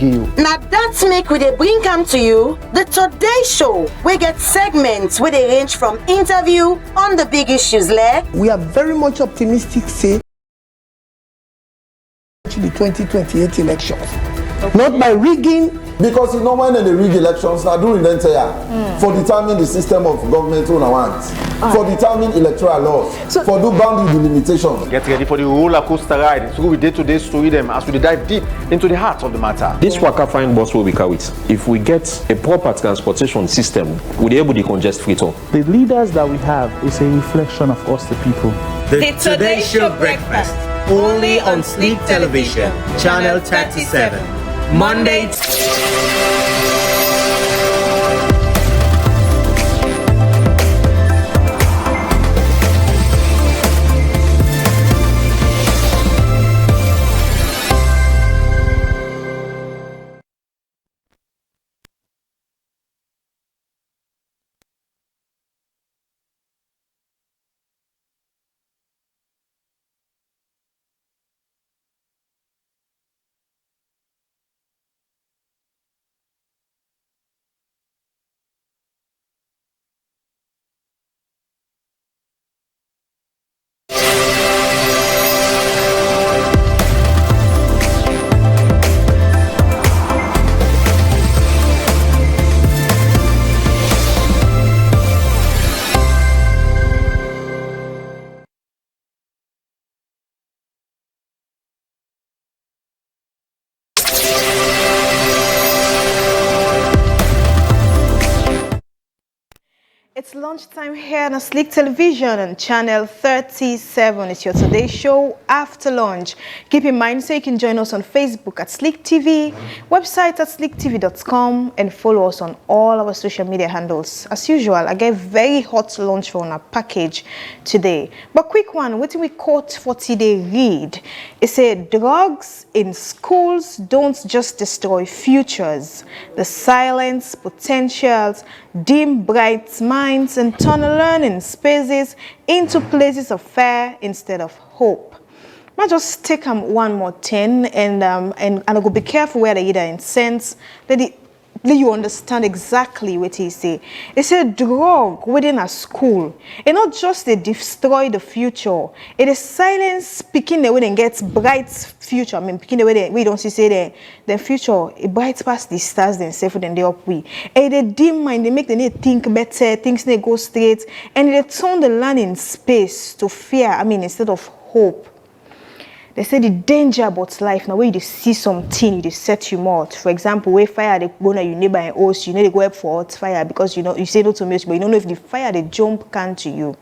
Now that's make we dey bring come to you the Today Show. We get segments where they range from interview on the big issues like. We are very much optimistic say the 2028 elections. Okay. Not by rigging. Because you know when they rig elections, now during the entire for determining the system of government on want, for determining electoral laws, so, for do boundary delimitation. Get ready for the roller coaster ride. So we day-to-day story them as we dive deep into the heart of the matter. This Waka Fine bus will be carried. If we get a proper transportation system, we'll be able to congest Freetown. The leaders that we have is a reflection of us, the people. The Today Show Breakfast, only on Sleek Television, Channel 37. Monday. It's lunchtime here on Sleek Television on Channel 37. It's your Today Show after lunch. Keep in mind, so you can join us on Facebook at Sleek TV, website at sleektv.com, and follow us on all our social media handles. As usual, I get very hot lunch for our package today. But quick one, what we caught for today read. It said, drugs in schools don't just destroy futures. They silence potentials, dim bright minds, and turn learning spaces into places of fear instead of hope. I just take one more 10 and I go be careful where they either in sense that you understand exactly what he say. It's a drug within a school. It not just they destroy the future. It is silence picking the way they get bright future. I mean picking the way we don't see say the future it bright past the stars then safer than they up we. And they dim mind, they make the need think better, things they go straight, and they turn the learning space to fear. I mean instead of hope. They say the danger about life now where you see something you set you out. For example, where fire they go na your neighbor and house, you know they go up for hot fire because you know you say no to much, but you don't know if the fire they jump can to you.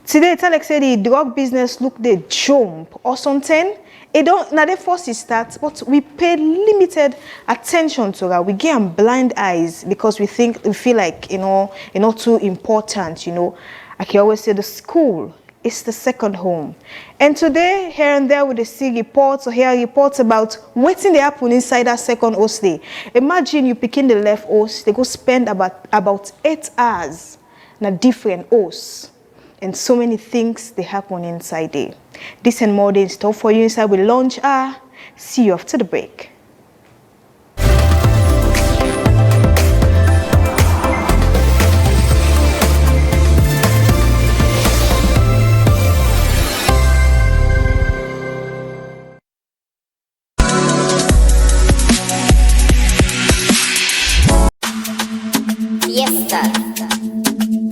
Today, Talek say the drug business look they jump or something. It don't now they force it start, but we pay limited attention to that. We give them blind eyes because we feel like not too important. I can always say the school. It's the second home. And today, here and there, we see reports or hear reports about what's in the happen inside that second host day. Imagine you picking the left host, they go spend about 8 hours in a different host. And so many things they happen inside there. This and more in store for you inside with Lunch Hour. See you after the break.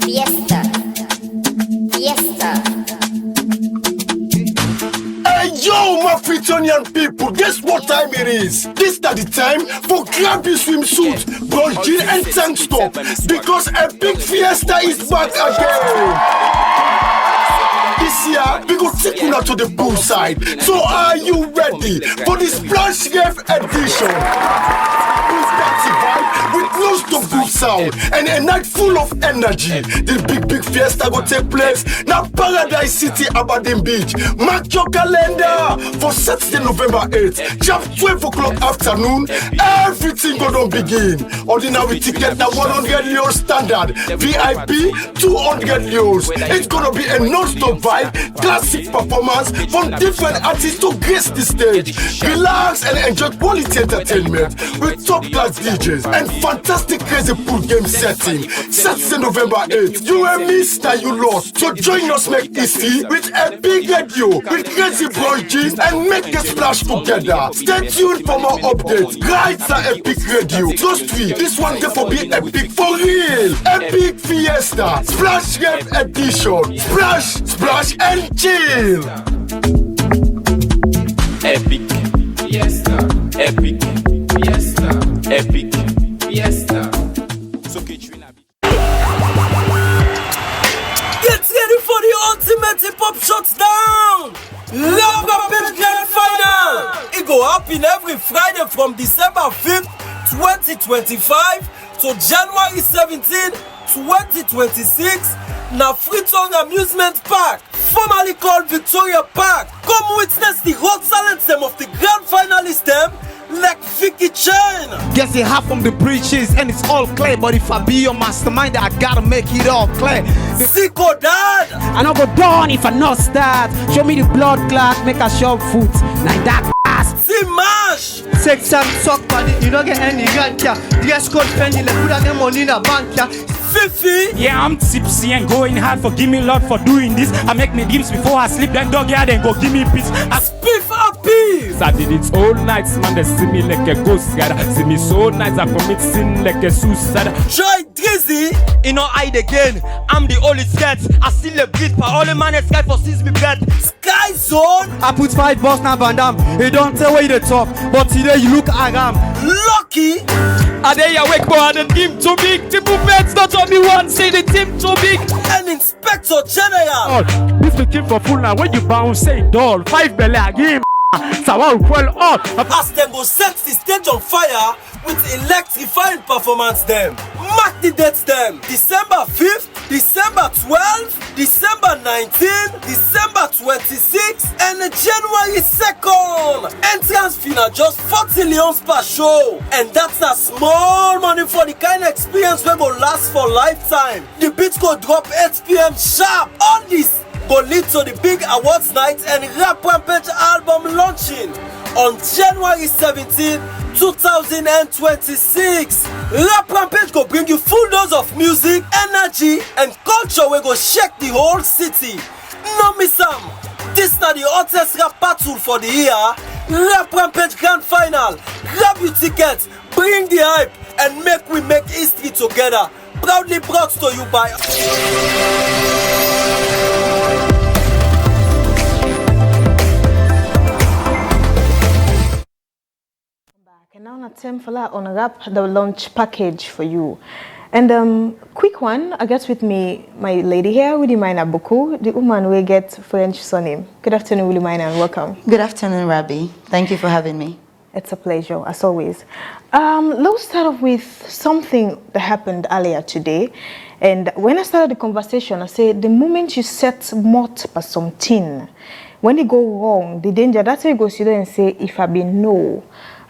Fiesta. Hey, yo, my Freetonian people, guess what time it is? This is the time for grab your swimsuit, bronzing and tank top, because a big fiesta is back again. This year, we go take you to the poolside. So are you ready for the Splash Ref edition? With no stop poolside. sound and a night full of energy. The big fiesta go take place now Paradise City, Aberdeen Beach. Mark your calendar for Saturday, November 8th. Just 12 o'clock afternoon. Everything gonna begin. Ordinary ticket now 100 euros standard. VIP 200 euros. It's gonna be a non-stop vibe, classic performance from different artists to grace the stage. Relax and enjoy quality entertainment with top-class DJs and fantastic crazy pool game setting. Saturday, November 8th. You will miss that you lost. So join us make history with a big radio with crazy brunches and make a splash together. Stay tuned for more updates. Guides are Epic Radio. Trust me, this one there for be epic for real. Epic Fiesta Splash Game Edition. Splash and chill. Epic Fiesta, Epic Fiesta, Epic Fiesta. So get ready for the ultimate hip-hop shutdown! Rap Rampage Grand Final! It go happen every Friday from December 5th, 2025 to January 17th, 2026 na Freetown Amusement Park, formerly called Victoria Park. Come witness the hot talent of the grand finalists them like Vicky Chain. Guess it hot from the breaches and it's all clear, but if I be your mastermind, I gotta make it all clear. Zico Dad, I no go down if I not start. Show me the blood clot, make a short foot. Like that ass. Mash. Take some talk, buddy. You don't get any rank, yeah. Dress code penny, like put that money in a bank, yeah. Fifi. Yeah, I'm tipsy and going hard. Forgive me, Lord, for doing this. I make me dreams before I sleep. Then dog yeah, then go give me peace. Spiff happy. I did it all nights, man. They see me like a ghost guy. See me so nice, I commit sin like a suicide. Joy Drizzy. You know, hide again. I'm the only scat. I still a breathe, but all the man is sky for sees me bed. Sky Zone. I put 5 balls now, Van Damme. He don't tell where they talk, but today you look aram. Lucky. Are they awake, boy? The team too big. The movements not on me one. Say the team too big. And Inspector General. Oh, this became for full now. When you bounce, say doll. 5 belly again. So I will well on. As them go set the stage on fire with electrifying performance them. Mark the dates them. December 5th, December 12th, December 19th, December 26th, and January 2nd. Entrance fee na just 40 leons per show. And that's a small money for the kind of experience we go last for lifetime. The beats go drop 8 p.m. sharp. All this go lead to the big awards night and Rap Rampage album launching on January 17, 2026. Rap Rampage go bring you full dose of music, energy, and culture we go shake the whole city. No miss am. This na the hottest rap battle for the year. Rap Rampage Grand Final. Grab your tickets, bring the hype, and we make history together. Proudly brought to you by And now it's time for that unwrap the launch package for you. And quick one, I got with me my lady here, Willimina Boku, the woman will get French surname. Good afternoon, Willimina, and welcome. Good afternoon, Rabbi. Thank you for having me. It's a pleasure, as always. Let's start off with something that happened earlier today. And when I started the conversation, I said, the moment you set mort by something, when it go wrong, the danger, that's why you go sit there and say, if I be no.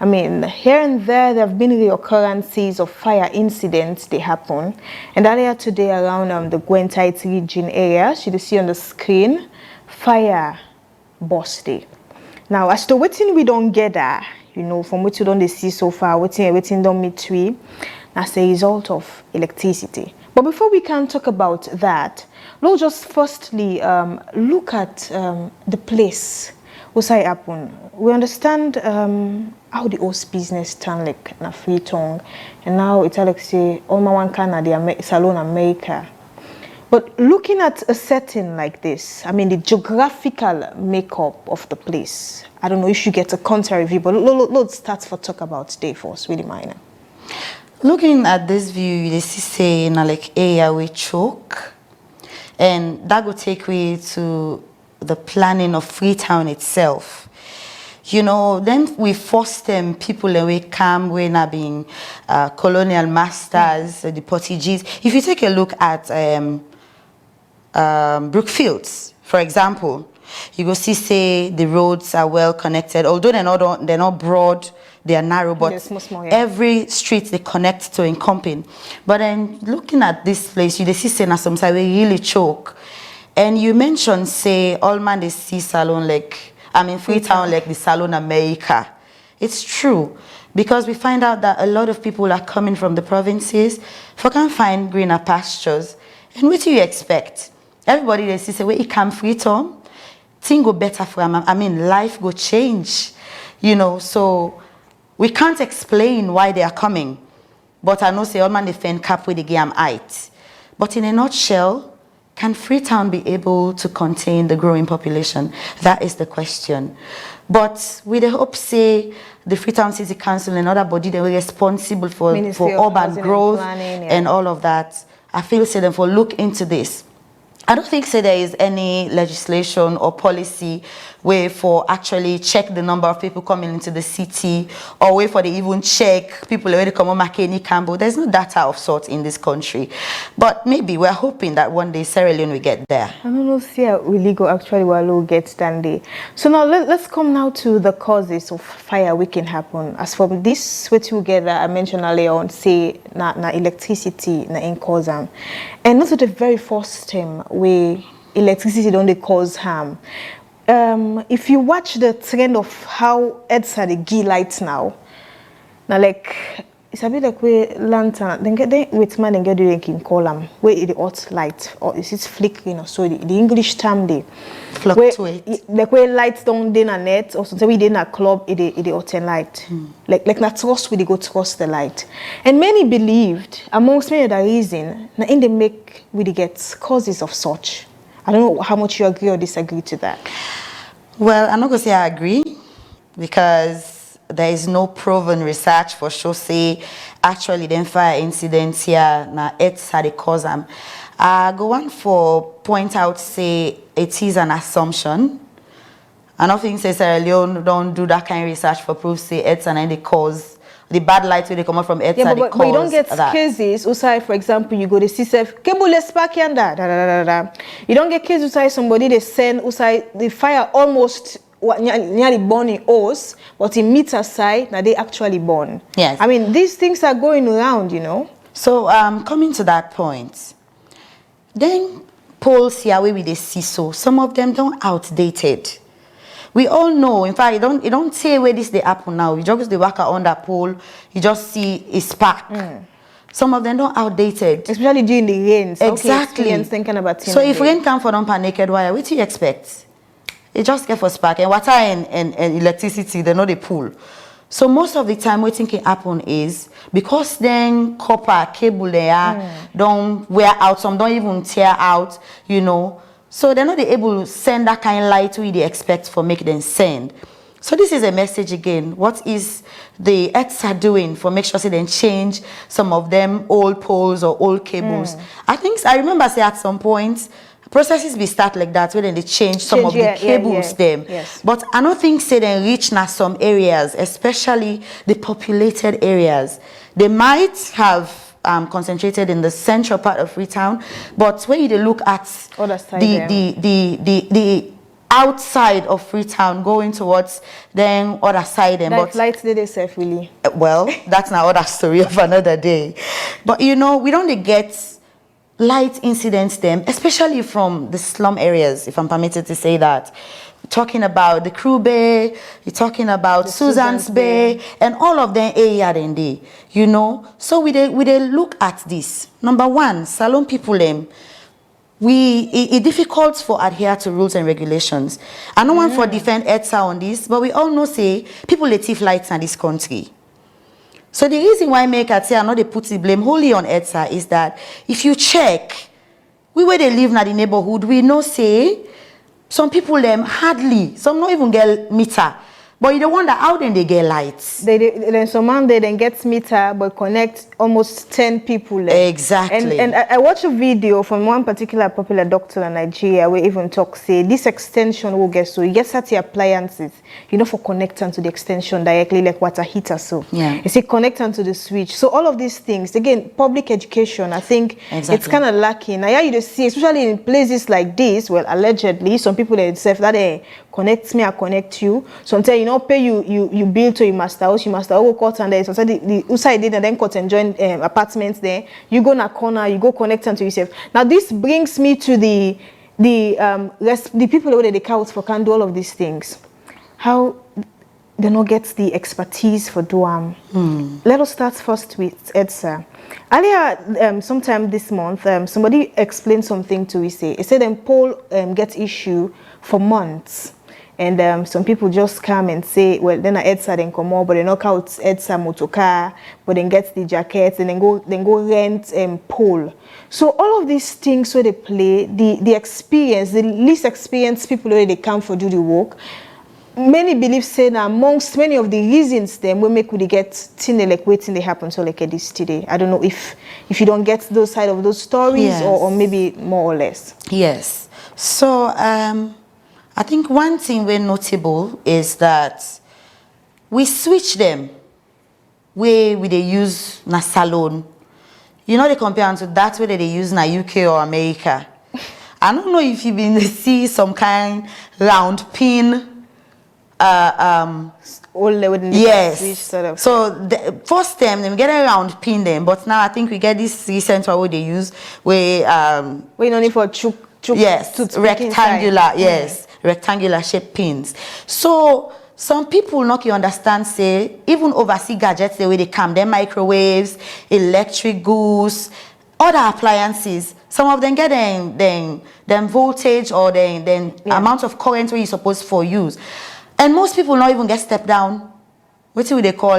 I mean, here and there have been reoccurrences of fire incidents, they happen. And earlier today around the Gwentite region area, you see on the screen, fire busted. Now, as to what we don't get that, you know, from what you don't see so far, what don't meet we, that's a result of electricity. But before we can talk about that, let's just firstly look at the place what's happen. We understand how the host business turn like na Freetown, and now it's like say all my one can the Salon America. But looking at a setting like this, I mean the geographical makeup of the place, I don't know if you get a counter review, but let's start for talk about today first, really minor. Looking at this view, you see say in like area we choke, and that will take way to the planning of Freetown itself. You know, then we forced them people away come when are being colonial masters, the Portuguese. If you take a look at Brookfields, for example, you go see say the roads are well connected, although they're not broad, they are narrow, but small, yeah. every street they connect to Incomping. But then looking at this place, you see say na some side we really choke. And you mentioned say Allman they see salon like Freetown like the Salon America. It's true. Because we find out that a lot of people are coming from the provinces for can find greener pastures. And what do you expect? Everybody they see say where it come Freetown, thing go better for them. I mean, life go change. You know, so we can't explain why they are coming. But I know say all man they find cap with the game height. But in a nutshell, can Freetown be able to contain the growing population? That is the question. But with the hope say the Freetown City Council and other body they were responsible for urban growth and all of that. I feel say them for look into this. I don't think say there is any legislation or policy way for actually check the number of people coming into the city, or way for they even check people already come on Makeni Campbell. There's no data of sorts in this country. But maybe we're hoping that one day Sierra Leone will get there. I don't know see will go actually will get done there. So now let's come now to the causes of fire we can happen. As from this way together, I mentioned earlier on say na electricity na in cause them. And also the very first time where electricity don't cause harm. If you watch the trend of how EDSA they give lights now like it's a bit like where lantern then get with man and get the in column where it hot light or is it flickering or so the English term they fluctuate like where lights don't in a net or something we did in a club it hot and light like not trust we they go trust the light, and many believed amongst many other reason now in they make we they get causes of such. I don't know how much you agree or disagree to that. Well, I'm not going to say I agree because there is no proven research for sure say actually them fire incidents here na EDSA they cause them. Go on for point out say it is an assumption. I don't think say Sierra Leone don't do that kind of research for proof say EDSA and they cause the bad lights when they come out from EDSA. Yeah, but you don't get cases outside, for example, you go to CSF, cable spark and da. You don't get cases outside somebody they send outside the fire almost nearly burning house, but in meter side, now they actually burn. Yes. I mean, these things are going around, you know. So coming to that point, then polls here where we they see so some of them don't outdated. We all know, in fact, you don't say where this they happen now. You just the worker on that pole, you just see a spark. Some of them don't outdated. Especially during the rains. Exactly. Okay, thinking about so if rain come for dump a naked wire, what do you expect? It just get for spark. And water and electricity, they know they pull. So most of the time what thinking happen is because then copper cable there don't wear out, some don't even tear out, you know. So they're not able to send that kind of light we they expect for make them send. So this is a message again. What is the EDSA doing for make sure they then change some of them old poles or old cables? I remember say at some point processes be start like that where then they change some of the cables them. Yes. But I don't think say they reach now some areas, especially the populated areas. They might have concentrated in the central part of Freetown, but when you look at the outside of Freetown going towards then other side and but lights they self really well that's now other story of another day. But you know we don't get light incidents them, especially from the slum areas, if I'm permitted to say that. Talking about the Crew Bay, you're talking about Susan's Bay, and all of them AR&D, you know. So we look at this. Number one, Salon people it's difficult for adhere to rules and regulations. I don't want for defend EDSA on this, but we all know say people they thief lights in this country. So the reason why I say I know they put the blame wholly on EDSA is that if you check, where they live in the neighborhood, we know say some people hardly, some not even get meter, But you don't wonder how then they get lights. Then someone they then gets meter but connect almost 10 people. Exactly. And I watched a video from one particular popular doctor in Nigeria where even talk say this extension will get so you get 30 appliances, for connecting to the extension directly like water heater so. Yeah. You say connecting to the switch. So all of these things, again, public education, I think it's kind of lacking. Now you just see, especially in places like this, well, allegedly, some people themselves that they connect me, I connect you. Sometimes pay you bill to your master house, go cut and there. So the outside did and then cut and join apartments there. You go in a corner, you go connect to yourself. Now this brings me to the people who they count for can do all of these things. How they not get the expertise for doing. Let us start first with EDSA. Earlier, sometime this month, somebody explained something to us. He said them poll gets issue for months. And some people just come and say, well, then EDSA then come over, but they knock out EDSA motorcar, but then get the jackets and then go rent poll. So all of these things where they play, the experience, the least experienced people where they come for do the work. Many believe say that amongst many of the reasons them will make we get thing like waiting they happen so like this today. I don't know if you don't get those side of those stories yes. or maybe more or less. Yes. So I think one thing we're notable is that we switch them where they use na salon. They compare to that way that they use na UK or America. I don't know if you've been to see some kind round pin. Yes. Switch sort of. So the first time they get around pin them, but now I think we get this recent one where they use where we don't need for chuk. Yes, rectangular. Yes, rectangular shaped pins. So some people not you understand say even overseas gadgets the way they come, their microwaves, electric goods, other appliances. Some of them get them voltage or then amount of current where you're supposed for use. And most people not even get step down. What do they call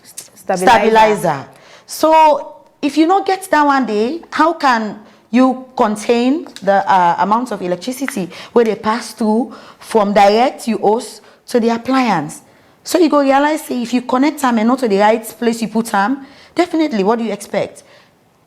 stabilizer? So if you not get that one day, how can you contain the amount of electricity where they pass through from direct UOS to the appliance? So you go realize say, if you connect them and not to the right place you put them, definitely what do you expect?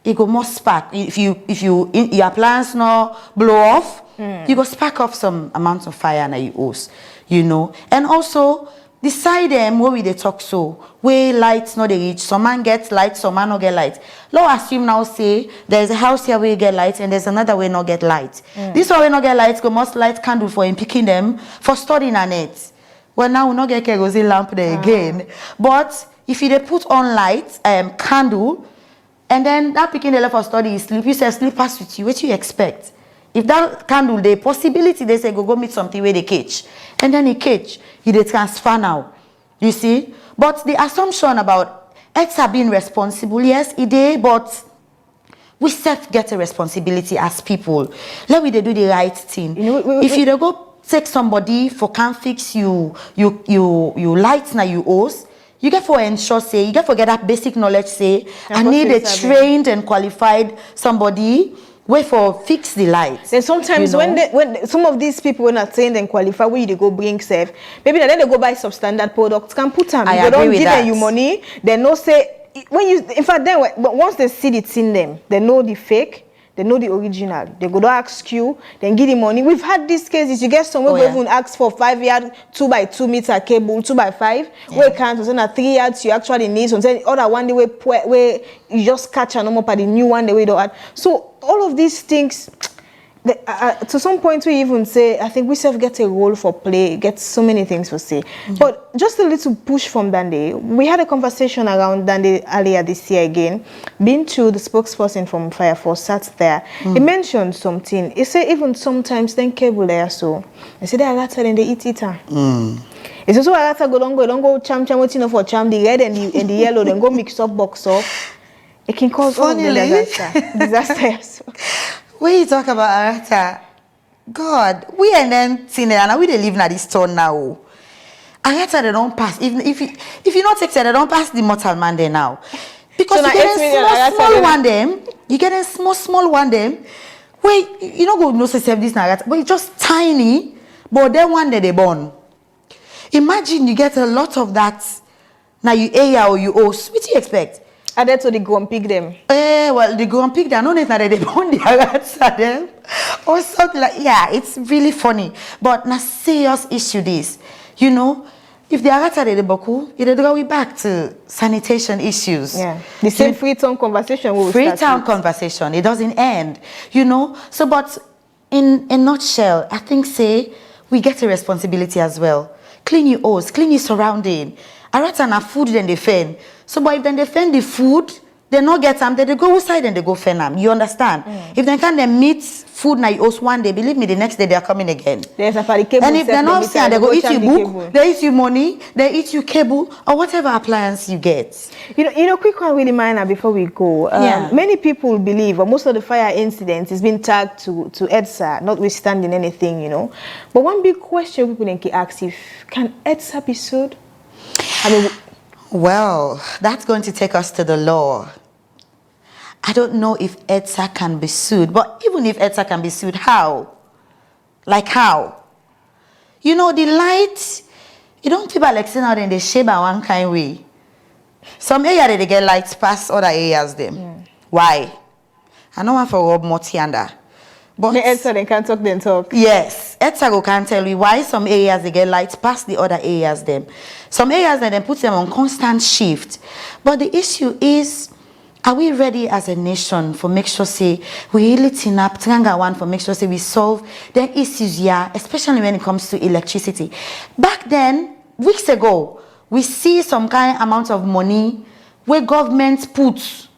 It go more spark. If your appliance not blow off, you go spark off some amount of fire in your house, And also, the side where we they talk so, where lights not they reach, some man get light, some man not get light. Let's assume now say, there's a house here where you get light and there's another way not get light. This one way not get light, go must light candle for him picking them for studying on it. Well, now we not get kerosene lamp there again. But if you they put on light, candle, and then that picking the left for study is sleep, you say sleep pass with you, what you expect? If that candle, the possibility they say go meet something where they catch. And then he catch, they transfer now. You see? But the assumption about EDSA being responsible, yes, it is, but we self get a responsibility as people. Let me do the right thing. If you don't go take somebody for can fix you lights na you owes, you get for ensure say, you get for get that basic knowledge say, I need a trained and qualified somebody way for fix the lights. Then sometimes when some of these people when are trained and qualified, where they go bring safe, maybe then they go buy substandard products, can put them. They don't give them you money, they know say when you in fact then once they see it in them, they know the fake. They know the original. They go to ask you, then give the money. We've had these cases. You get someone who even ask for 5 yard, 2 by 2 meter cable, 2 by 5. Where can't so 3 yards you actually need. So other one the way where you just catch a normal part, the new one the way don't add. So all of these things. To some point we even say, I think we self get a role for play, get so many things to say. But just a little push from Dande. We had a conversation around Dande earlier this year again. Been to the spokesperson from Fire Force, sat there. He mentioned something. He said even sometimes then cable there so. He said they are later than they eat it. It's also a later go cham for cham, the red and the yellow, then go mix up box up. It can cause all the disaster. When you talk about Arata, God, we and then seen it, and we they live in this town now. Arata they don't pass. If you not take it, they don't pass the mortal man there now. Because so you get a small one them, you get a small one them. Wait, you know go no say this Arata, but it's just tiny. But then one day they born. Imagine you get a lot of that. Now you area or you host. What do you expect? Added to the go and pick them. Well, they go and pick them. No, it's not that they burn their rats at them. Or something like, yeah, it's really funny. But now serious issue this. You know, if they are at the boku, it will go back to sanitation issues. Yeah. The same Freetown conversation will Freetown conversation. It doesn't end. You know? So, but in a nutshell, I think, say, we get a responsibility as well. Clean your house, clean your surrounding. I rather na food than they fend. So, but if then they fend the food, they not get them, then they go outside and they go fend them. You understand? If they can't then meet food na your house one day, believe me, the next day they are coming again. There's a cable. And if they're not upstairs, they go eat your book, they eat your money, they eat your cable, or whatever appliance you get. You know, quick one really minor before we go. Many people believe, or most of the fire incidents is being tagged to EDSA, notwithstanding anything, you know. But one big question people then ask if can EDSA be sued? I mean, well, that's going to take us to the law. I don't know if EDSA can be sued, but even if EDSA can be sued, how? Like how? You know, the light, you don't people like saying out in the shape by one kind way. Some areas they get lights past other areas them. Why? I don't want for Rob Motianda. But the EDSA they can't talk, then talk. Yes, EDSA can't tell you why some areas they get lights past the other areas them. Some areas then put them on constant shift. But the issue is, are we ready as a nation for make sure say we really team up, Tranga one for make sure say we solve the issues here, especially when it comes to electricity. Back then, weeks ago, we see some kind amount of money where government puts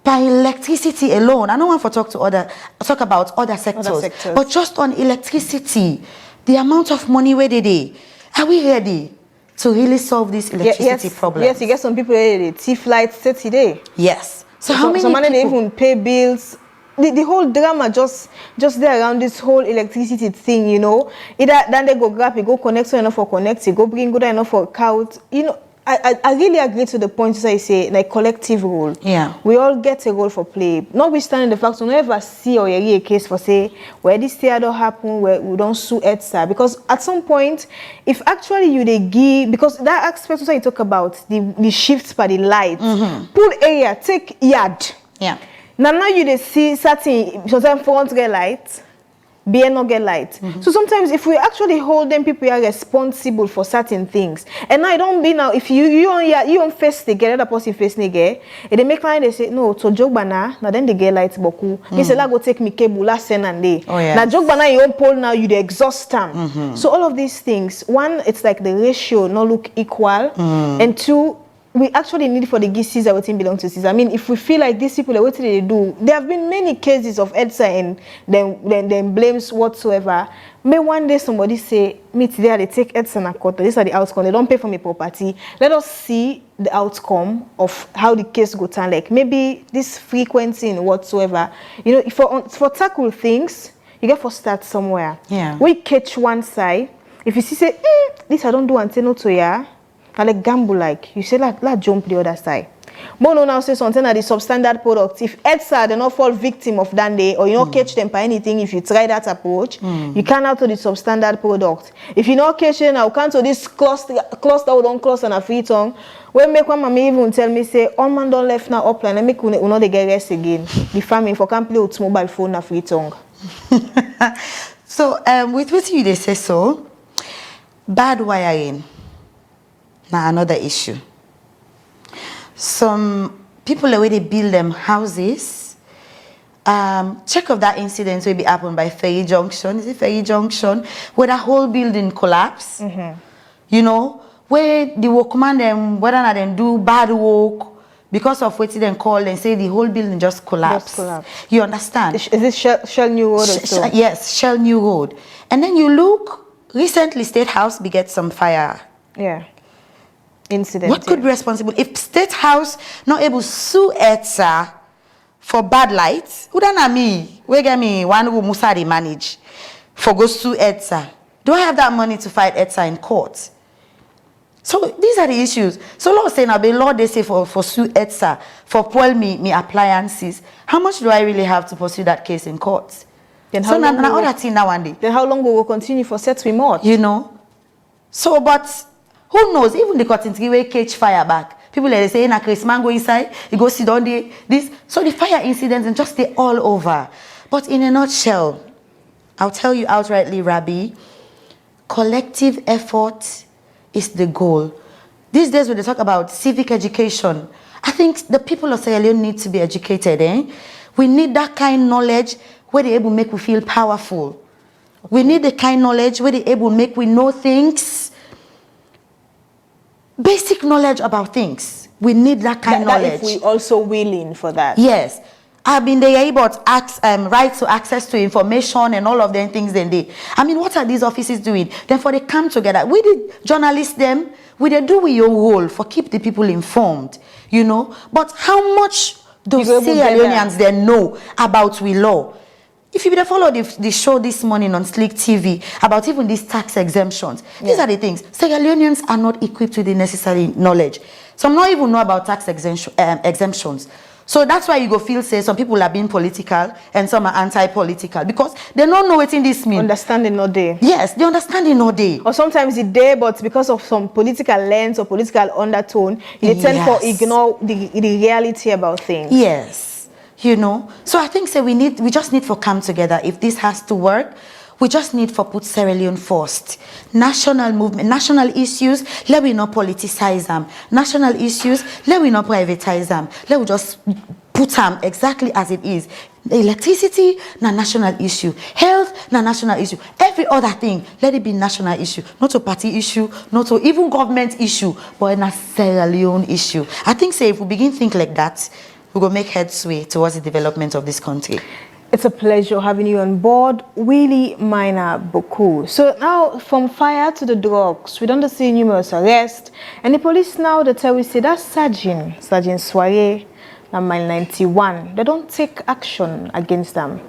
by electricity alone. I don't want to talk about other sectors, but just on electricity, the amount of money where they are we ready to really solve this electricity problem? Yes, you get some people they thief lights today. Yes. So how many people? They even pay bills? The whole drama just there around this whole electricity thing, you know. Either then they go grab it, go connect so enough for connect it, go bring good enough for count, you know. I really agree to the point as I say, like collective role. Yeah. We all get a role for play. Notwithstanding the fact we never see or hear a case for say where this thing don't happen, where we don't sue EDSA. Because at some point, if actually you they give, because that aspect also you talk about the shifts by the light, pool area, take yard. Yeah. Now you they see certain sometimes front get light. BN not get light. So sometimes if we actually hold them, people are responsible for certain things. And now it don't be now if you don't face the get other person face nigga, and they make client they say no to Jogbana, now then they get light boku. They say go take me cable last sen and day. Now Jogbana you own pole now you the exhaust them. So all of these things, one, it's like the ratio not look equal, and two, we actually need for the give Caesar what belong to Caesar. I mean, if we feel like these people are what they do, there have been many cases of EDSA and then blames whatsoever. May one day somebody say, me today they take EDSA and court, these are the outcome, they don't pay for my property. Let us see the outcome of how the case go down. Like maybe this frequency and whatsoever. You know, for tackle things, you get to start somewhere. Yeah. We catch one side. If you see say, this I don't do and say no to ya. And like gamble, like you say, like jump the other side. But no, now say something that the substandard product. If EDSA they not fall victim of that day, or you not catch them by anything, if you try that approach, you can't out to the substandard product. If you not catch them, now can't to this cluster we don't cluster and a free tongue. When make one mommy even tell me say, all man don't left now upline, and make we not they get rest again. The family for can't play with mobile phone and free tongue. So with what you they say so, bad wiring. Now another issue. Some people the way they build them houses. Check of that incident will be happened by Ferry Junction. Is it Ferry Junction? Where the whole building collapse. You know, where the workman them whether or not them do bad work because of what they call and say the whole building just collapsed. You understand? Is this Shell New Road? Yes, Shell New Road. And then you look recently State House beget some fire. Yeah. Incident. What could be responsible if State House not able to sue EDSA for bad lights? Who done me? Where get me one who Musari manage for go sue EDSA? Do I have that money to fight EDSA in court? So these are the issues. So Lord say now, the Lord they say for sue EDSA for pull me appliances. How much do I really have to pursue that case in court? Then so now other thing now one day. Then how long will we continue for set remote? You know. So, but who knows? Even the cotton tree will catch fire back. People like they say, "Na Chris man go inside, he go sit down there." This, so the fire incidents and just stay all over. But in a nutshell, I'll tell you outrightly, Rabbi, collective effort is the goal. These days when they talk about civic education, I think the people of Sierra Leone need to be educated. We need that kind of knowledge where they're able to make we feel powerful. We need the kind of knowledge where they're able to make we know things. Basic knowledge about things. We need that kind of knowledge. If we also willing for that. Yes. I mean, they are able to right to access to information and all of them things then they. I mean, what are these offices doing? Then for they come together, we the journalists them, we they do with your role for keep the people informed, you know. But how much do Sierra Leoneans then know about we law? If you follow the show this morning on Slick TV about even these tax exemptions, these are the things. Sierra Leoneans are not equipped with the necessary knowledge. Some not even know about tax exemptions. So that's why you go feel say some people are being political and some are anti-political because they don't know what this means. Understanding no day. Yes, the understanding no day. Or sometimes it day, but because of some political lens or political undertone, they tend to ignore the reality about things. Yes. You know, so I think we just need to come together. If this has to work, we just need to put Sierra Leone first. National movement, national issues, let we not politicize them. National issues, let we not privatize them. Let we just put them exactly as it is. Electricity, na national issue. Health, na national issue. Every other thing, let it be national issue. Not a party issue, not to even government issue, but a Sierra Leone issue. I think if we begin to think like that, we will make headway towards the development of this country. It's a pleasure having you on board, Willie Minor Boku. So now, from fire to the drugs, we don't see numerous arrests, and the police now, they tell we say that Sergeant Soiree, na mile 91, they don't take action against them.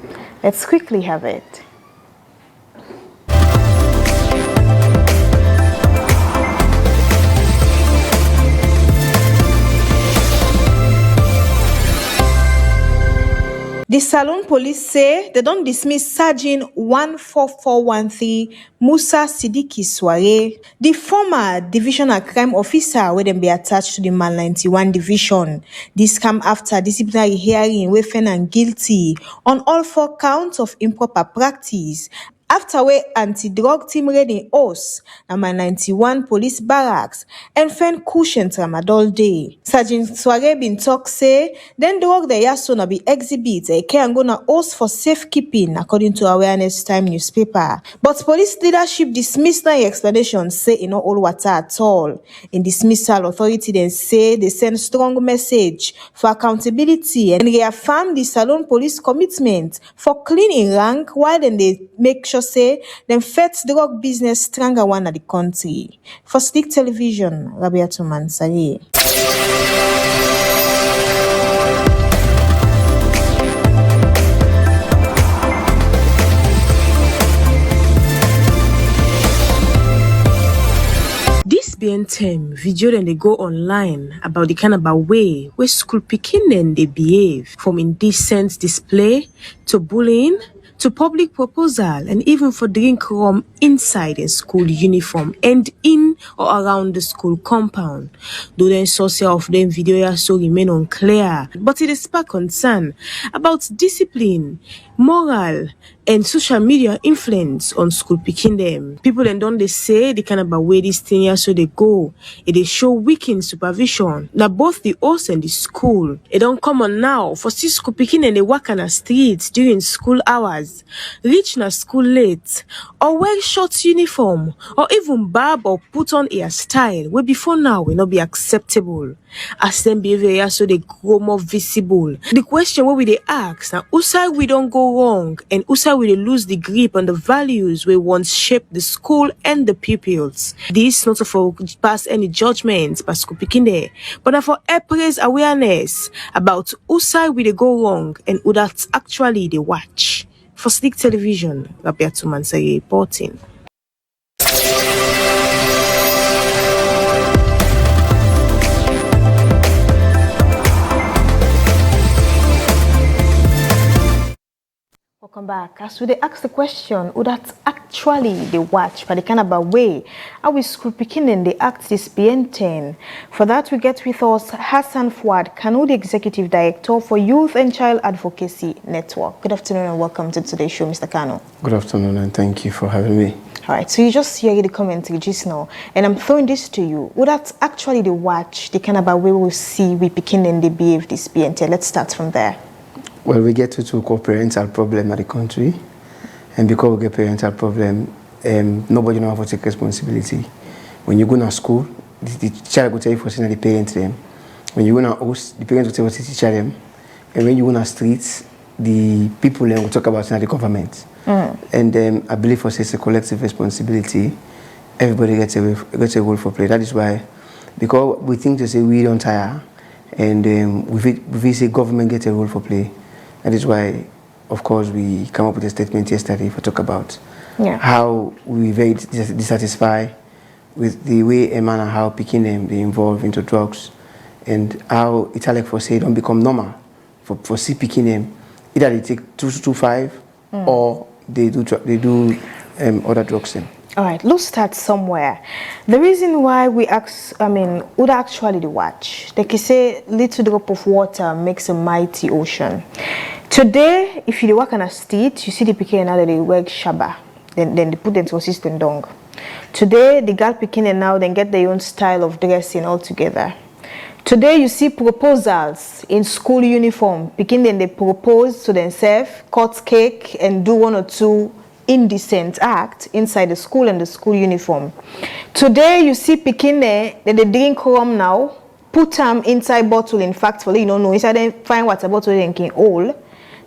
Let's quickly have it. The Salone police say they don't dismiss Sergeant 14413 Musa Sidiki Soiree, the former divisional crime officer where them be attached to the Mile 91 division. This come after disciplinary hearing where found guilty on all 4 counts of improper practice. After we anti-drug team raiding us, na Mile 91 police barracks and found cushion tramadol day. Sergeant Soiree bin talk say, then drug the yaso na be exhibit a can go na us for safekeeping according to Awareness Time newspaper. But police leadership dismissed the explanation say in not all water at all. In dismissal, authority then say they send strong message for accountability and reaffirm the Salone police commitment for cleaning rank while then they make sure say them fet drug business stronger one at the country. For Slick Television, Rabiatu Mansari. This BNTM video then they go online about the kind of way where school pikin then they behave, from indecent display to bullying to public proposal and even for drink rum inside a school uniform and in or around the school compound. Though the source of the video also remain unclear, but it is spark concern about discipline, moral, and social media influence on school picking them. People then don't they say the kind of way this thing here so they go. It they show weekend supervision. Now both the house and the school. It don't come on now for see school picking and they walk on the streets during school hours, reach na school late, or wear short uniform, or even barb or put on hairstyle where before now will not be acceptable. As them behavior so they grow more visible. The question where we they ask now, whose side we don't go wrong and whose side we they lose the grip on the values we once shaped the school and the pupils. This not for pass any judgments by school picking there, but for raise awareness about whose side we they go wrong and who that's actually they watch. For Slick Television, Rabiatu Mansari reporting. Welcome Welcome back. As we ask the question, would that actually they watch by the kind of way how we school picking and they act this BN10? For that, we get with us Hassan Fuad, Kanu, the Executive Director for Youth and Child Advocacy Network. Good afternoon and welcome to today's show, Mr. Kanu. Good afternoon and thank you for having me. All right, so you just hear the commentary just now, and I'm throwing this to you. Would that actually they watch the kind of way we see we picking and they behave this BN10? Let's start from there. Well, we get to co-parental problem at the country, and because we get parental problem, nobody knows how to take responsibility. When you go to school, the child will tell you for the parents them. When you go to house, the parents will tell you to teach them. And when you go to streets, the people will talk about the government. And I believe for it's a collective responsibility. Everybody gets a role for play. That is why, because we think to say we don't tire, and we say government gets a role for play. That is why, of course, we come up with a statement yesterday for talk about how we very dissatisfied with the way a man and how picking them they involve into drugs, and how it's like for say don't become normal for see picking them. Either they take 225 or they do other drugs then. All right, let's start somewhere. The reason why we ask, would actually the watch? Like you say, little drop of water makes a mighty ocean. Today, if you walk on a street, you see the picking now they work shaba. Then they put them to a system dong. Today, the girl picking and now then get their own style of dressing altogether. Today, you see proposals in school uniform. Picking then they propose to themselves, cut cake, and do one or two indecent act inside the school and the school uniform. Today, you see picking there, then they drink rum now, put them inside bottle, in fact, for you don't know, inside they find water bottle drinking all,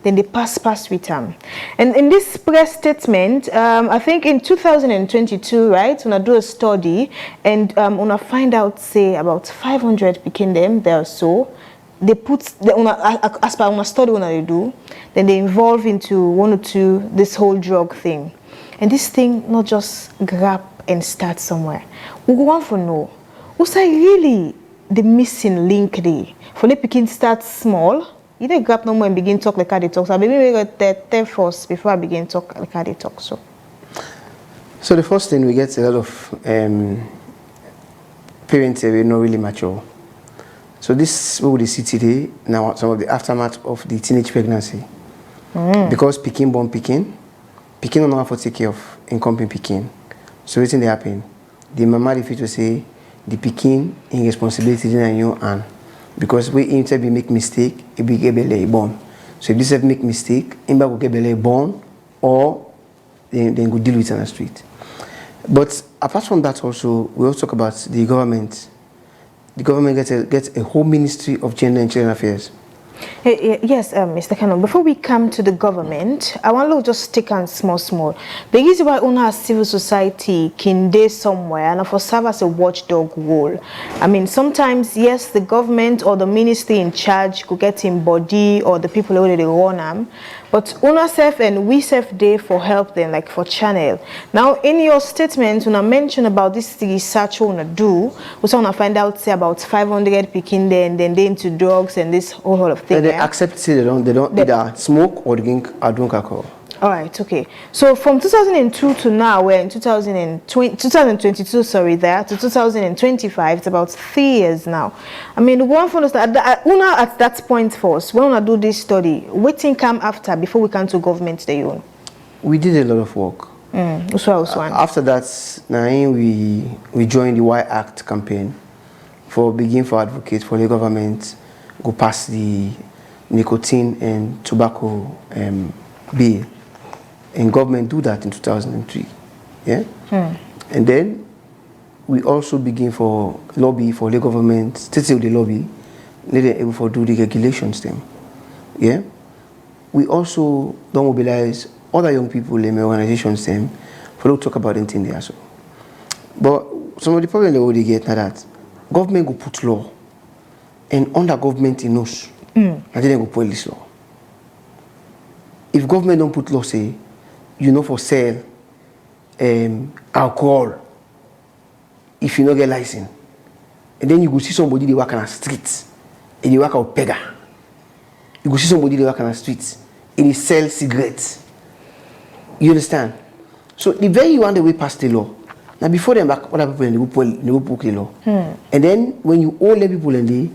then they pass with them. And in this press statement, I think in 2022, right, when I do a study, and when I find out, say, about 500 picking them there, so they put, as per a study when they do, then they involve into one or two, this whole drug thing. And this thing not just grab and start somewhere. We want to know, what's really the missing link there? For the picking start small, you don't grab no more and begin talk like how they talk. So maybe we got there first before I begin talk like how they talk. So the first thing, we get a lot of parents who are not really mature. So this is what we see today, now some of the aftermath of the teenage pregnancy. Because picking don't know how to take care of incoming picking. So what's they happen? The mama if to say the picking in responsibility in your hand. Because we if we make mistake, it be get belly born. So if this have make mistake, it will get belly born or then go deal with it on the street. But apart from that also, we also talk about the government. The government gets a whole Ministry of Gender and Children Affairs. Yes, Mr. Kanu, before we come to the government, I want to just take on small. The reason why we have civil society can do somewhere and for serve as a watchdog role. Sometimes, yes, the government or the ministry in charge could get in body or the people who they run them, but UNICEF and we self day for help them, like for channel. Now, in your statement, when I mentioned about this research we want to do, we want to find out, say, about 500 picking there and then they into drugs and this whole of thing. They accept, say, they don't either smoke or drink alcohol. All right, okay. So from 2002 to now, we're in 2022, sorry, there to 2025. It's about 3 years now. One for us at that point first, when we do this study, what thing come after before we come to government the own? We did a lot of work. After that, now we joined the Y Act campaign for advocate for the government go past the nicotine and tobacco bill. And government do that in 2003, and then we also begin for lobby for the government, still the lobby, let them able for do the regulations them, We also don't mobilize other young people in organizations them for to talk about anything there so. But some of the problem they already get now that government go put law, and under government he knows, and then they go put this law. If government don't put law, say, for sale alcohol if you don't get license, and then you go see somebody they work on the streets and they work out beggar. You go see somebody they work on the streets and they sell cigarettes You understand? So the very one that we passed the law. Now before them back other people in the book the law. And then when you all the people in the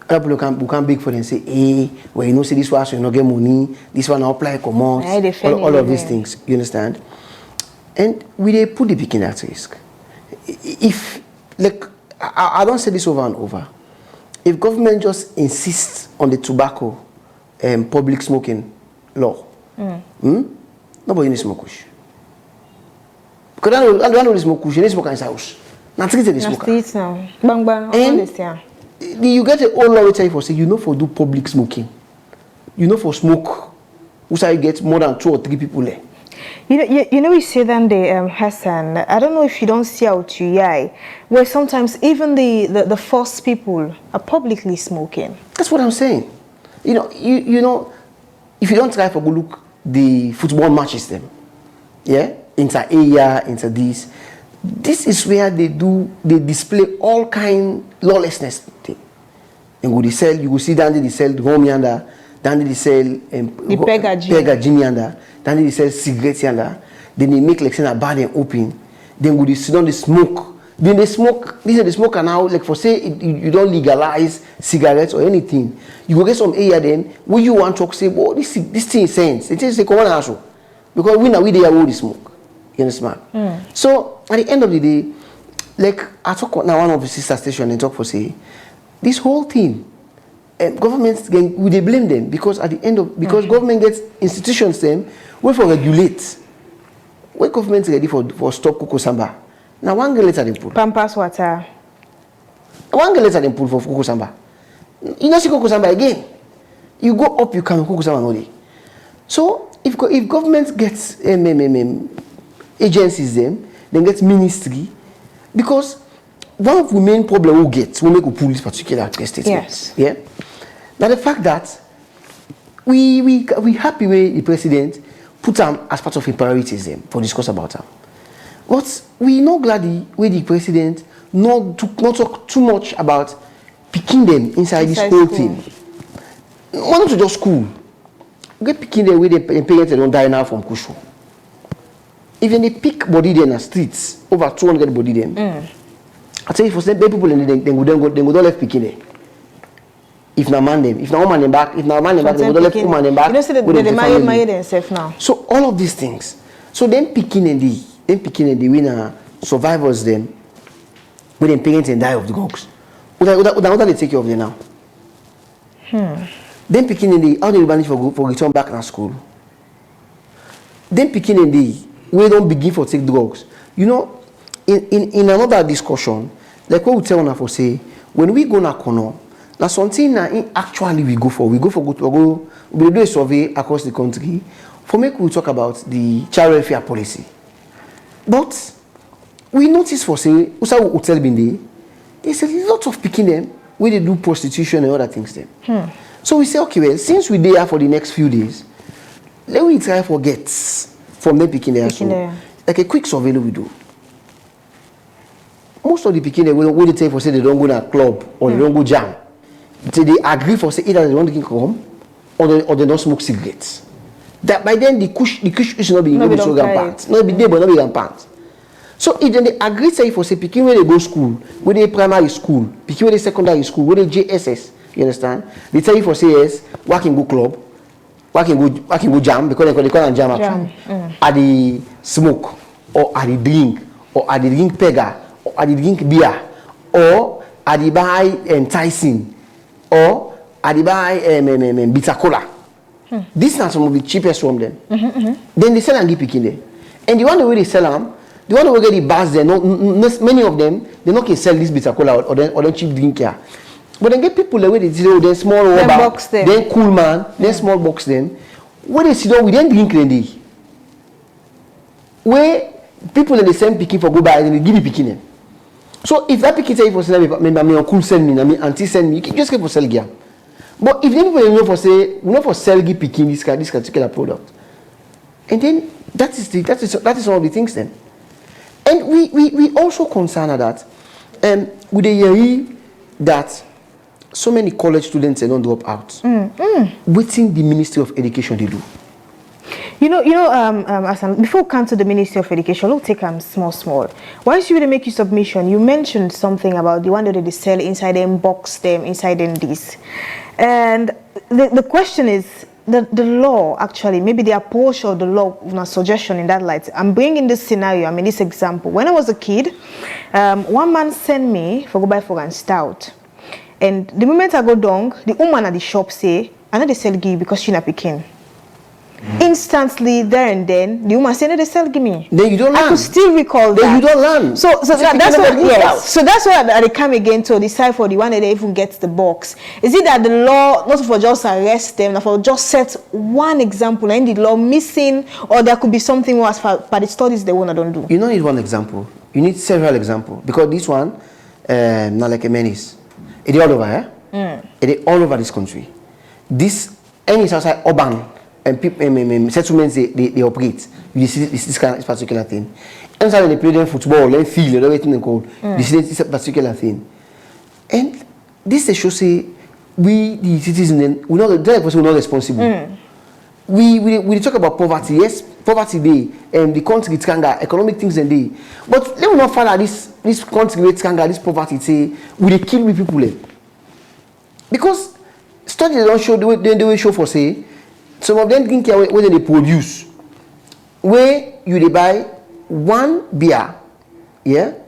other people can beg for them and say, hey, well you know see this one so you not get money, this one apply commons, all of these things. You understand? And they put the picking at risk. If like I don't say this over and over. If government just insists on the tobacco public smoking law, nobody needs smoke. Because I know this smoke, you need smoke inside house. Now treat the smoker. Now. Bang bang. And you get a whole lot of time for say you know for do public smoking. You know for smoke. Who say you get more than 2 or 3 people there. You know we say that the Hassan, I don't know if you don't see out to yai, where sometimes even the first people are publicly smoking. That's what I'm saying. You know, if you don't try for go look the football matches them, yeah, into area, into this is where they display all kind lawlessness thing. And go they sell, you go see down they sell the home yonder, down they sell the pega gin yonder. Then they sell cigarettes yonder. Then they make like saying a bar and open. Then go they sit down, they smoke. Then they smoke. These are the smoker now. Like for say you don't legalize cigarettes or anything. You go get some area then where you want to say, oh this thing is sense. It is a common answer because we there all the smoke. You understand? So at the end of the day, like I talk now one of the sister station and talk for say this whole thing. Governments will they blame them because at the end of government gets institutions them wait for regulate. When government ready for stop Cocoa Samba. Now one girl later them pull. Pampas water. One girl later them pull for Cocoa Samba. You not see Cocoa Samba again. You go up, you can Cocoa Samba only. So if government gets agencies them, then gets ministry, because one of the main problem we get when we go pull this particular statement. Yes. Yeah. Now the fact that we happy with the president put them as part of his priorities them for discuss about them. But we not glad with the president not talk too much about picking them inside this whole thing. Why not to just school? Get picking them with the parents that don't die now from Kushu. Even they pick body them in the streets, over 200 body them. I tell you for some people in the they go left picking them. If not man them, if not woman them back, they go left woman them back. You know, say they marry themselves now. So all of these things. So them picking and the winner survivors them when them parents and die of the dogs. What they take care of them now? Them picking and how they manage for return back to school. Them picking and we don't begin for take drugs. You know, in another discussion, like what we tell on for say, when we go na corner, now something actually we do a survey across the country for make we talk about the child welfare policy. But we notice for say hotel bindi, there's a lot of picking them where they do prostitution and other things then. So we say, okay, well, since we're there for the next few days, let me try for gets from them picking there. So, like a quick survey we do. Most of the picking there when they take for say they don't go to a club or they don't go jam. They agree for say either they don't drink rum or they don't smoke cigarettes. That by then the kush should not be in the pants. Not be there but not be in pants. So if then they agree say for say picking where they go school, where they primary school, picking where they secondary school, where they JSS, you understand? They tell you for say yes, work in go club, work in go jam because they call it jam at the smoke or at the drink or at the drink pega or at the drink beer or at the buy enticing or at the buy bitter cola. This is some of the cheapest from them. Then they sell and give picking there. And the one the way they sell them, the one who get the bars there, many of them, they not can sell this bitter cola or then cheap drink here. But then get people the way they say, then small rubber, then cool man, then small box then. Where they sit down, we then drink then where people in the same picking for go buy, then they give you picking them. So if that picking say for sell me, my uncle send me, my auntie send me, you can just get for sell gear. But if the people know for say, we know for sell picking this particular product, and then that is all the things then. And we also concerned that with the year that so many college students don't drop out. Waiting the Ministry of Education they do. Asan, before we come to the Ministry of Education, we'll take small. Once you really make your submission, you mentioned something about the one that they sell inside them, box them, inside them this. And the question is, the law, actually, maybe the approach of the law, suggestion in that light. I'm bringing this scenario, this example. When I was a kid, one man sent me for go buy for and stout. And the moment I go down, the woman at the shop say, I know they sell give because she not picking. Instantly, there and then, the woman said, no, they sell give me. Then you don't learn. I could still recall that. Then you don't learn. So that's what, yes. So that's why they come again to decide for the one that they even get the box. Is it that the law, not for just arrest them, not for just set one example, and the law missing, or there could be something worse for the studies they want to don't do? You don't need one example. You need several examples. Because this one, not like a menace. It is all over, It is all over this country. This, any outside urban, and people, settlements they operate. You see this particular thing. And so when they play them football, and field, everything they call, you see this particular thing. And this they should say we the citizens we not not responsible. We talk about poverty. Yes, poverty day, the country it's kanga, economic things and day. But let me not follow this country it's kanga, this poverty say we they kill we people. Because studies don't show the way show for say. Some of them drink where they produce. Where you they buy one beer,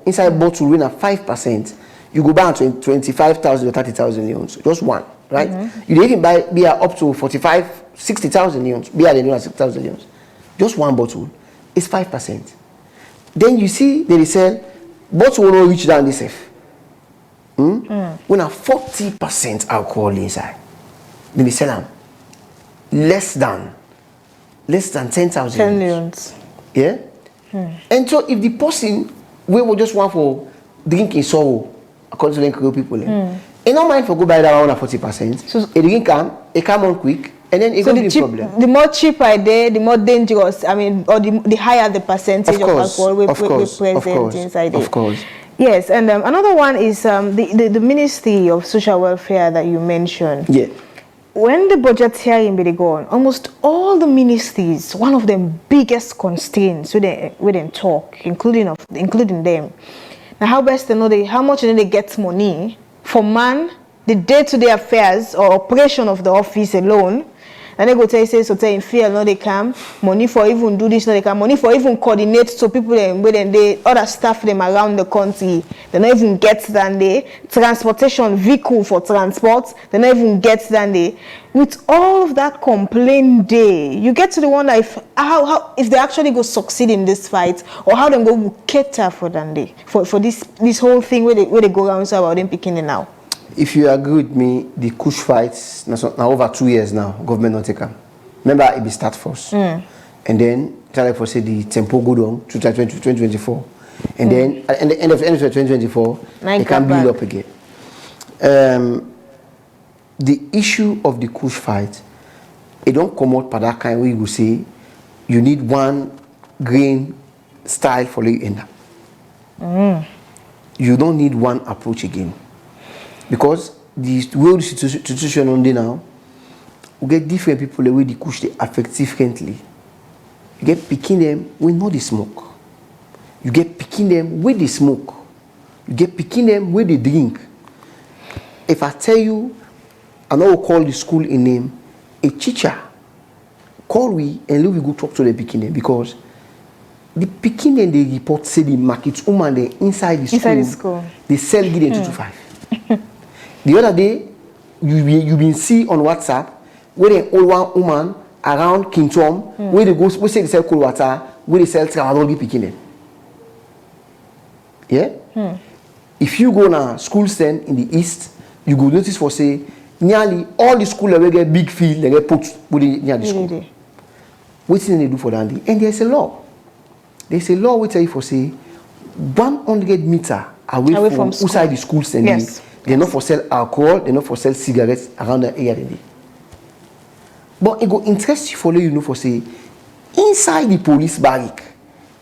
inside bottle win at 5%, you go buy 25,000 or 30,000 leons. Just one, right? You even buy beer up to 45, 60,000 leons. Beer they know at 6,000 leons. Just one bottle is 5%. Then you see they sell bottle will not reach down this safe. When a 40% alcohol inside, then they sell them. Less than 10,000. 10 millions. Yeah? And so if the person we will just want for drinking sorrow, according to the people, and not mind for go buy that one at 40%. So a drink it come on quick, and then it so the problem. The more cheaper there, the more dangerous. Or the higher the percentage of alcohol we present inside it. Of course. Yes, and another one is the Ministry of Social Welfare that you mentioned. Yeah. When the budget hearing be gone, almost all the ministries, one of them biggest constraints with them talk, including them. Now, how best to know how much they get money for the day-to-day affairs or operation of the office alone. And they go tell you, so in fear, no, they come. Money for even do this, no, they come. Money for even coordinate so people other staff them around the country. They don't even get that day. Transportation vehicle for transport, they don't even get that day. With all of that complaint day, you get to the one that if they actually go succeed in this fight, or how they go cater for that day, for this whole thing where they go around so about them picking it now. If you agree with me, the Kush fights now over 2 years now, government not take them. Remember, it be start first, and then try for say the tempo go down to 2024, and then at the end of 2024, it can build up again. The issue of the Kush fight, it don't come out by that kind where you go say you need one grain style for you in that. You don't need one approach again. Because the world situation on there now, we get different people the way they push they affect differently. You get picking them when not they smoke. You get picking them where they smoke. You get picking them where they drink. If I tell you, I know call the school in name, a teacher, call we and let we go talk to the picking them because the picking them they report say the market woman they inside the school. They sell give them 2 to 5. The other day, you been see on WhatsApp where the old one woman around King Tom, where they go, we say they sell cold water, where they sell tramadol picking them. Yeah? If you go na school stand in the east, you go notice for say nearly all the schools will get big field, they get put near the school. What thing they do for that? And there's a law. There's a law which tell you for say 100 meters away from outside the school stand. Yes. They're not for sell alcohol, they're not for sell cigarettes around the area. But it go interest you follow you know for say inside the police barrack,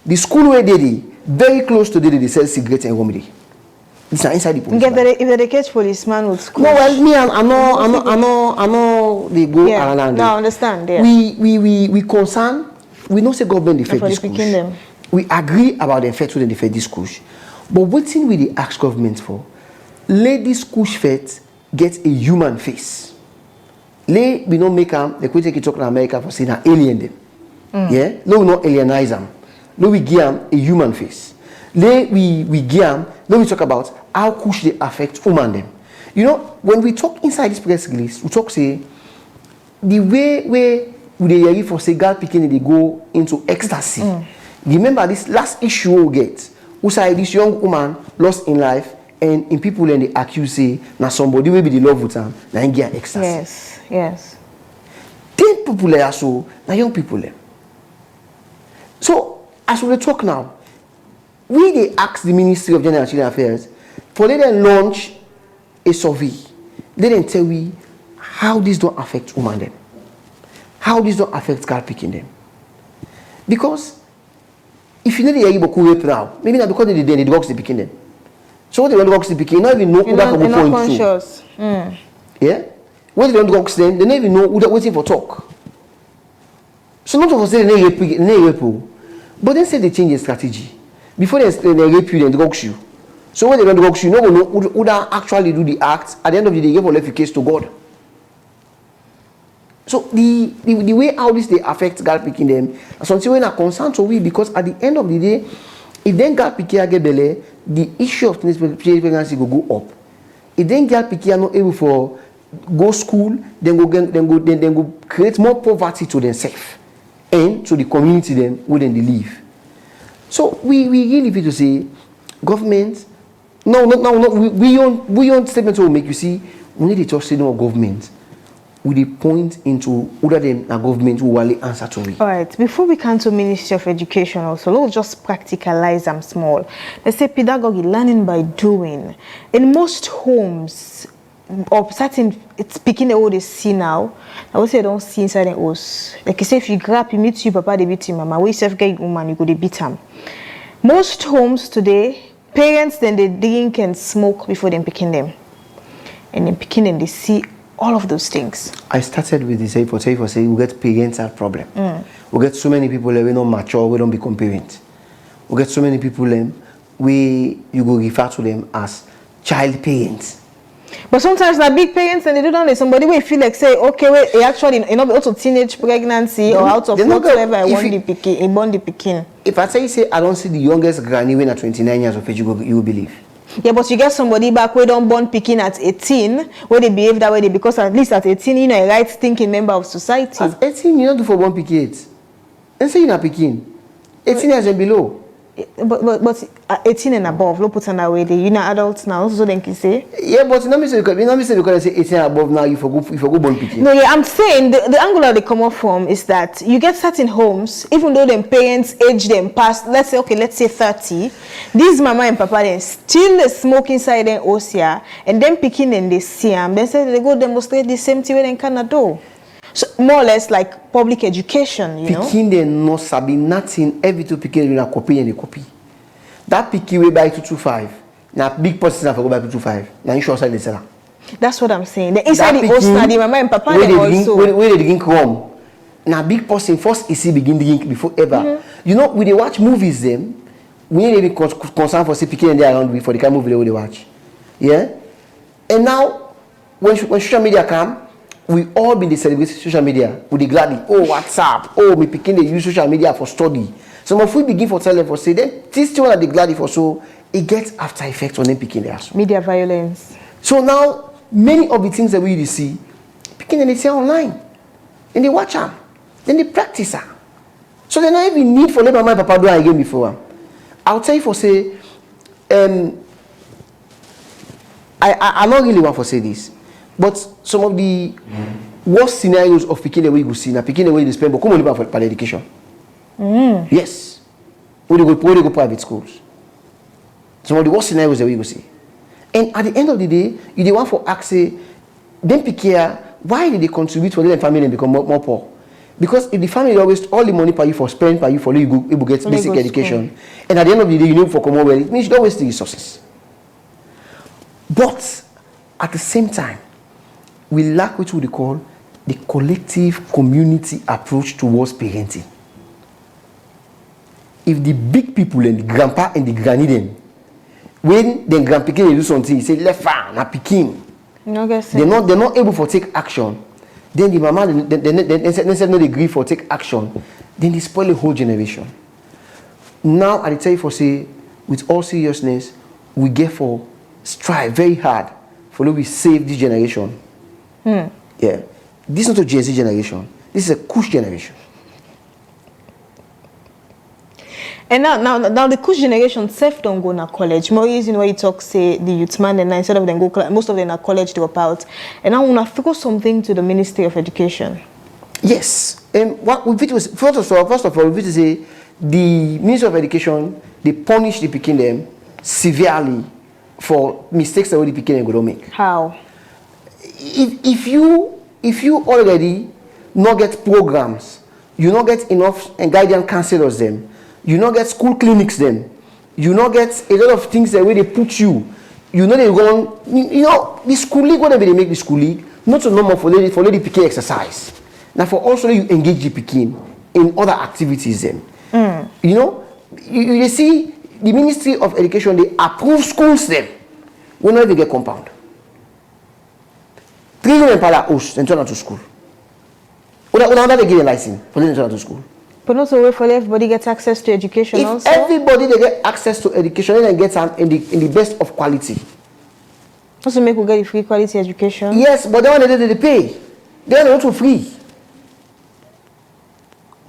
the school where they very close to they sell cigarettes and remedy. It's inside the police barrack. If they catch policeman with school. No, well me I know they go around. No, I understand. Yeah. We concern we don't say government defend for this the pikin them. We agree about the effect when they defend this kush. But what thing we dey ask government for? Let this kush fet get a human face. Let we don't make them, like we take it talk in America for saying alien them. Yeah? Let we not alienize them. Let we give them a human face. Let we give them, let we talk about how kush they affect woman them. You know, when we talk inside this press release, we talk say the way we dey hear for say girl pikin they go into ecstasy. Remember this last issue we get. Who say this young woman lost in life and in people and they accuse say na somebody will be the love with them, na get ecstasy. Yes. 10 people there so na young people there. So as we talk now, we they ask the Ministry of Gender and Children Affairs for let them launch a survey. Let them tell we how this don't affect women them. How this don't affect girl picking them. Because if you know the Yayibo rape now, maybe not because they drugs the picking them. So what they don't drugs the picking, you don't even know who that come point conscious. to. Yeah? When they don't drugs them, they don't even know who they're waiting for talk. So not of us say they rape, but then say they change their strategy. Before they rape you, they drugs you. So when they don't drugs you, no one know who that actually do the act. At the end of the day, they give a left case to God. So the way how this they affect girl picking them, something when are concerned to we, because at the end of the day, if then girl picking get belly, the issue of teenage pregnancy will go up. If then girl picking are not able for go school, then go create more poverty to themselves and to the community them where they live. So we really feel to say, government, no, we own statement will make you see, we need to talk to no government. With the point into other than a government who will answer to it. All right, before we come to Ministry of Education also, let's just practicalize them small. Let's say pedagogy, learning by doing. In most homes, or certain, it's picking the way they see now. I would say don't see inside the house. Like you say, if you grab, you meet you, papa, they beat you, mama. We self get woman, you go, they beat them. Most homes today, parents, then they drink and smoke before them picking them. And then picking them, they see all of those things. I started with this for say we get parental problem. We get so many people that we not mature, we don't become parents. We get so many people we you go refer to them as child parents. But sometimes the big parents and they do not somebody will feel like say, okay, wait, actually out of teenage pregnancy or out of whatsoever I want the picking, born the picking. If I say I don't see the youngest granny when at 29 years of age, you will believe. Yeah, but you get somebody back where don't born picking at 18, where they behave that way, because at least at 18, you know, a right thinking member of society. At 18, you don't do for born picking 8. And say you're not picking. 18 years and below. But 18 and above, no put on that way. You're not adults now, so then you say. Yeah, but not me say because I say 18 and above now, you go born picking. No, yeah, I'm saying the angle that they come up from is that you get certain homes, even though them parents age them past, let's say 30, these mama and papa then still they smoke inside them Osia, and then picking and they see them, they say they go demonstrate the same thing in Canada. So more or less like public education, you know. Picking they no sabi nothing. Every two picking you na copy and they copy. That picking we buy 225. Now big person for go buy 225. Now you sure sell the seller. That's what I'm saying. The inside the host na the mama and papa they also. Where they drink come. Now big person first is begin drink before ever. You know when they watch movies them, we need to be concerned for say picking and they around before the kind of movie they watch. Yeah. And now when social media come. We all been celebrating social media with the gladly. Oh, WhatsApp. Oh, me picking they use social media for study. So if we begin for tell them for say then this one at the gladly for so it gets after effects on them picking their media violence. So now many of the things that we see picking and they say online. And they watch them. Then they practice her. So they not even need for let my papa do it again before. I'll tell you for say I not really want to say this. But some of the worst scenarios of picking the way you see, now picking the way you spend, but come on for education. Yes. Where they go private schools. Some of the worst scenarios that we go see. And at the end of the day, you don't want for ask say, then pick here, why did they contribute for their family and become more poor? Because if the family always all the money per you for spend per you for you go get basic education, and at the end of the day you need for come well, it means you don't waste the resources. But at the same time, we lack what we call the collective community approach towards parenting. if the big people and the grandpa and the granny them, when the grandpikin they do something, say left hand, na pikin. They're not able to take action. Then the mama they said no they agree for take action. Then they spoil the whole generation. Now I tell you for say, with all seriousness, we get for strive very hard for we save this generation. Yeah, this is not a Gen Z generation. This is a Kush generation. And now the Kush generation self don't go to college. More reason why you talk say the youth man and instead of them go most of them are college dropout. And now wanna figure something to the Ministry of Education. Yes. And what we was first of all we say the Ministry of Education they punish the Pekin them severely for mistakes that the Pekin go make. How? If you already not get programs, you not get enough and guidance counselors them. You not get school clinics then. You not get a lot of things the way they put you. You know they go on, the school league, whatever they make the school league, not so normal for lady PK exercise. Now for also you engage the Pekin in other activities then. You see the Ministry of Education, they approve schools them whenever they get compound. 3 women per house and turn out to school. Whenever they get a license for them to turn out to school. But not a way for everybody gets access to education if also? Everybody they get access to education and get them in the best of quality. Also make we get the free quality education? Yes, but then they pay. They are not for free.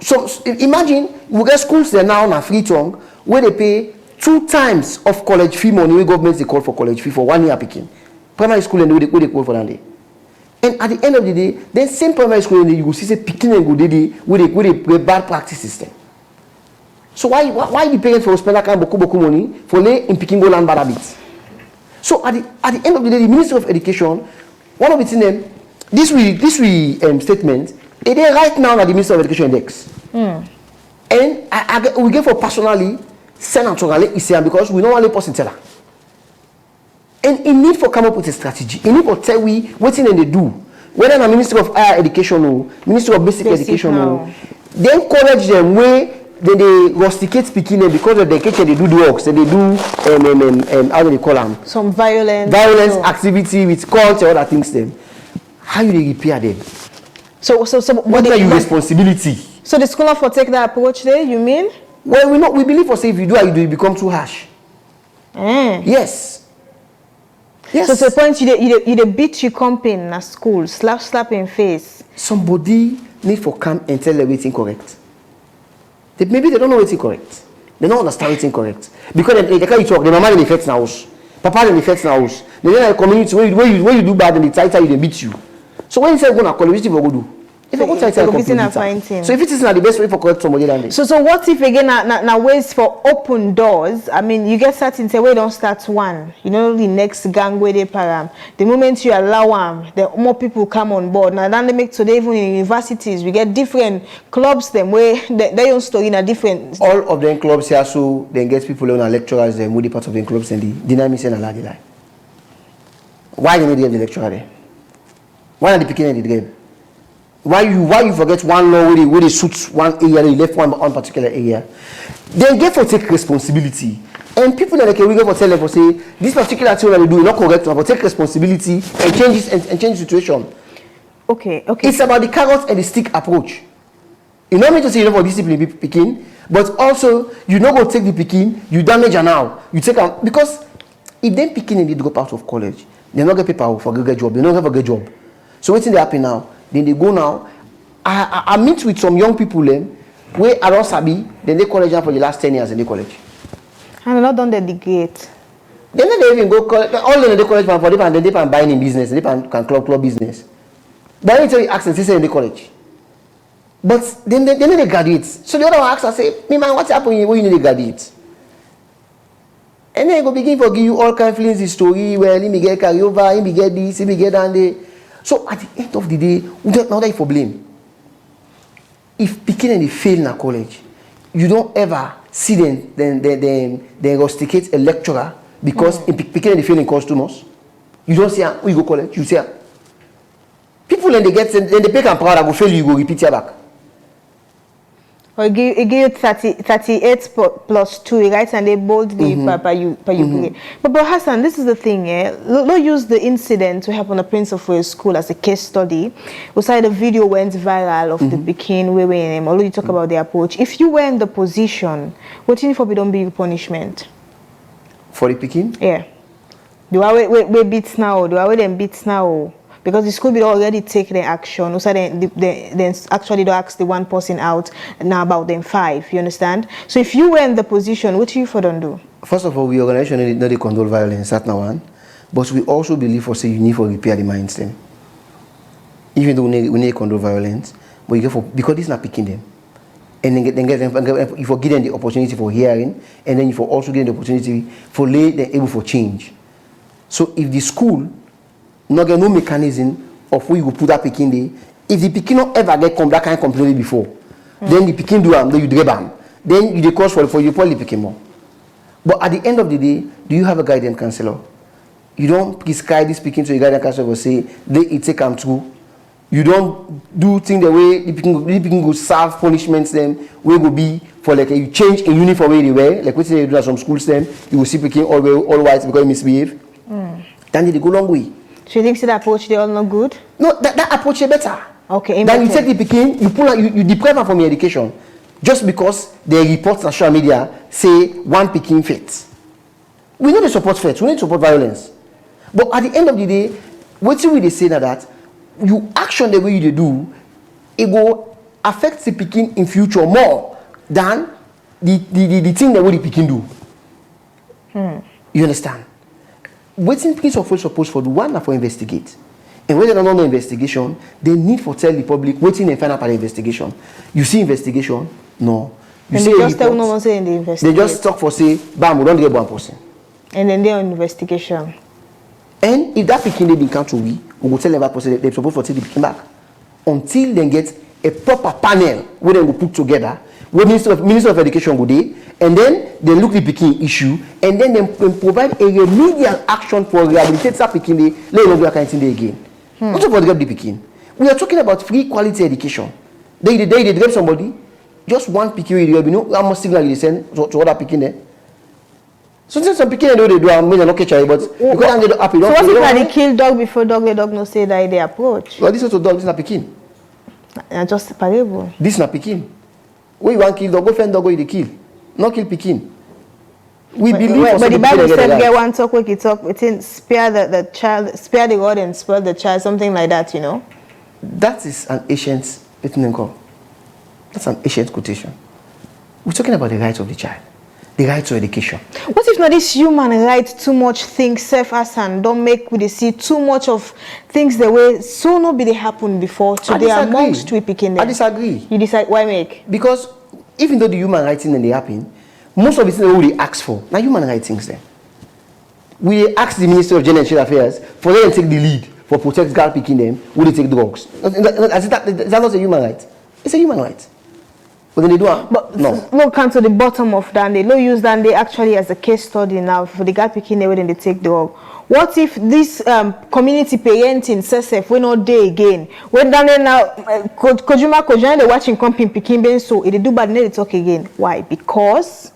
So imagine we get schools there now on free tongue where they pay 2 times of college fee money where government they call for college fee for 1 year picking. Primary school and where they call for that day. And at the end of the day, then same primary school you will see say picking and go day with a bad practice system. So why the parents for spend that kind of boku money for lay in picking go land bad habits? So at the end of the day, the Ministry of Education, one of its name, this statement, it is right now at the Ministry of Education index. And we get for personally senatorially because we don't want to post in teller. And it need for come up with a strategy. It need for tell we what thing they do. Whether the Ministry of Higher Education or Ministry of Basic Education or then encourage them where they rusticate speaking because of the kitchen they do the works, they do how do they call them? Some violence activity with culture, other things them. How do they repair them? So what are your responsibility? So the school for take that approach there, you mean? Well, we believe for say if you do it become too harsh. Yes. Yes. So the point you beat your company in school, slap in face. Somebody need for come and tell them it's incorrect. Maybe they don't know it's incorrect. They don't understand it's incorrect. Because they can't talk, the mama in the effects now house. Papa in the effects now house. They don't have a community where you do bad and the tighter they beat you. So when you say go to college, what you go do? If you go to so if it is not the best way for correct somebody than this. So what if again now ways for open doors? I mean you get certain say we don't start one. You know the next gang where they param. The moment you allow them, the more people come on board. Now then they make today even in universities we get different clubs them where they own story in a different. All of them clubs here so they get people on lecturers them with the part of the clubs and the dynamics and a lot lie. Why they need the lecturer there? Why are they picking at the game? Why you forget one law where they suit one area, they left one particular area? They get for take responsibility. And people that we get for tell them for say this particular thing that they do is not correct, but take responsibility and change the situation. Okay. It's about the carrot and the stick approach. You don't mean to say you know for discipline picking, but also you not go take the picking, you damage her now. You take them because if them picking and they drop out of college, they not get paper for a good job, they don't have a good job. So what's they happen now? Then they go now. I meet with some young people where I don't sabi, then they college for the last 10 years in the college. And not done the degree. Then they even go college, all the college for them and then they can buy in business, they can club business. But I tell you access, they say in the college. But then they graduate. So the other one asks, I say, me man, what's happening when you need to graduate? And then they go begin to give you all kind of feelings, the story, well, let me get carry over, let me get this, let me get down there. So at the end of the day, we don't know that for blame. If Pekin and they fail in a college, you don't ever see them rusticate a lecturer because in Pekin and they fail in customers. You don't see how you go college, you see how. People then they get then they pick and proud, I go fail you go repeat your back. Or give you 38 plus 2, right? And they bold the But Hassan, this is the thing, Don't use the incident to happen at Prince of Wales School as a case study. We saw the video went viral of the Pekin where although you talk about the approach. If you were in the position, what do you for don't be punishment? For the Pekin? Yeah. Do I wait beats now? Do I wait them beats now? Because the school will already take the action. So they actually don't ask the one person out now about them 5. You understand? So if you were in the position, what do you for don't do? First of all, we organization not condone violence, that's not one. But we also believe for say you need for repair the minds them. Even though we need condone violence, but you get for because this is not picking them. And then get them, you for give them the opportunity for hearing, and then you for also give them the opportunity for lay them able for change. So if the school not get no mechanism of where you go put that Pekin there. If the Pekin not ever get come that kind of complaint before, then the Pekin do then you grab them. Then you cause for you probably Pekin more. But at the end of the day, do you have a guidance counselor? You don't prescribe this Pekin to a guidance counselor or say it take them through. You don't do things the way the Pekin go serve punishments them where go be for like you change in uniform way they wear. Like what they do at some schools them, you will see Pekin all white because you misbehave. Then they go long way. So you think that approach they all not good? No, that approach is better. Okay. Then you take the Pekin, you pull out, you deprive them from your education, just because the reports on social media say one Pekin fits. We know they support faith. We need to support violence. But at the end of the day, what will they say that you action the way you do, it will affect the Pekin in future more than the thing that the Pekin do. You understand? Waiting Prince of Wales supposed for the one for investigate. And when they don't know investigation, they need for tell the public waiting and find out about the investigation. You see investigation? No. You and say they just tell no one say in the investigation. They just talk for say, bam, we don't get one person. And then they're on investigation. And if that Pekin they been come to we will tell every person they're supposed to take the Pekin back. Until they get a proper panel where they will put together, where Minister of Education go there, and then they look the Pekin issue, and then they provide a remedial action for rehabilitate that Pekin they let them do that kind of thing again. Not to forget the Pekin. We are talking about free quality education. They grab somebody, just one Pekin you know how much signal you send to other Pekin there. So since some Pekin they do, I mean they're not catch but because I'm get happy. So what's if they kill dog before dog, the dog no say that they approach? Well, this is not dog, this is not Pekin. Just parable. This is not Pekin. When you want to kill dog, go find dog where you kill. Not kill Pekin. We believe but the Bible said get one talk where you talk within spare the child, spare the God and spoil the child, something like that, you know. That is an ancient that's an ancient quotation. We're talking about the rights of the child, the right to education. What if not this human right too much things self as and don't make we see too much of things the way so no be they happen before today amongst we picking them? I disagree. You decide why make? Because even though the human rights thing they happen, most of the things we ask for now human rights things then. We ask the Ministry of Gender and Child Affairs for them to take the lead for protect girl picking them, will they take drugs? Is that not a human right? It's a human right. But then they do but no come to the bottom of that. They no use that they actually as a case study now for the girl picking them when they take drug. What if this community parenting says we not there again? When down there now, Kojuma they watching comping picking ben so if they do bad, they talk again. Why? Because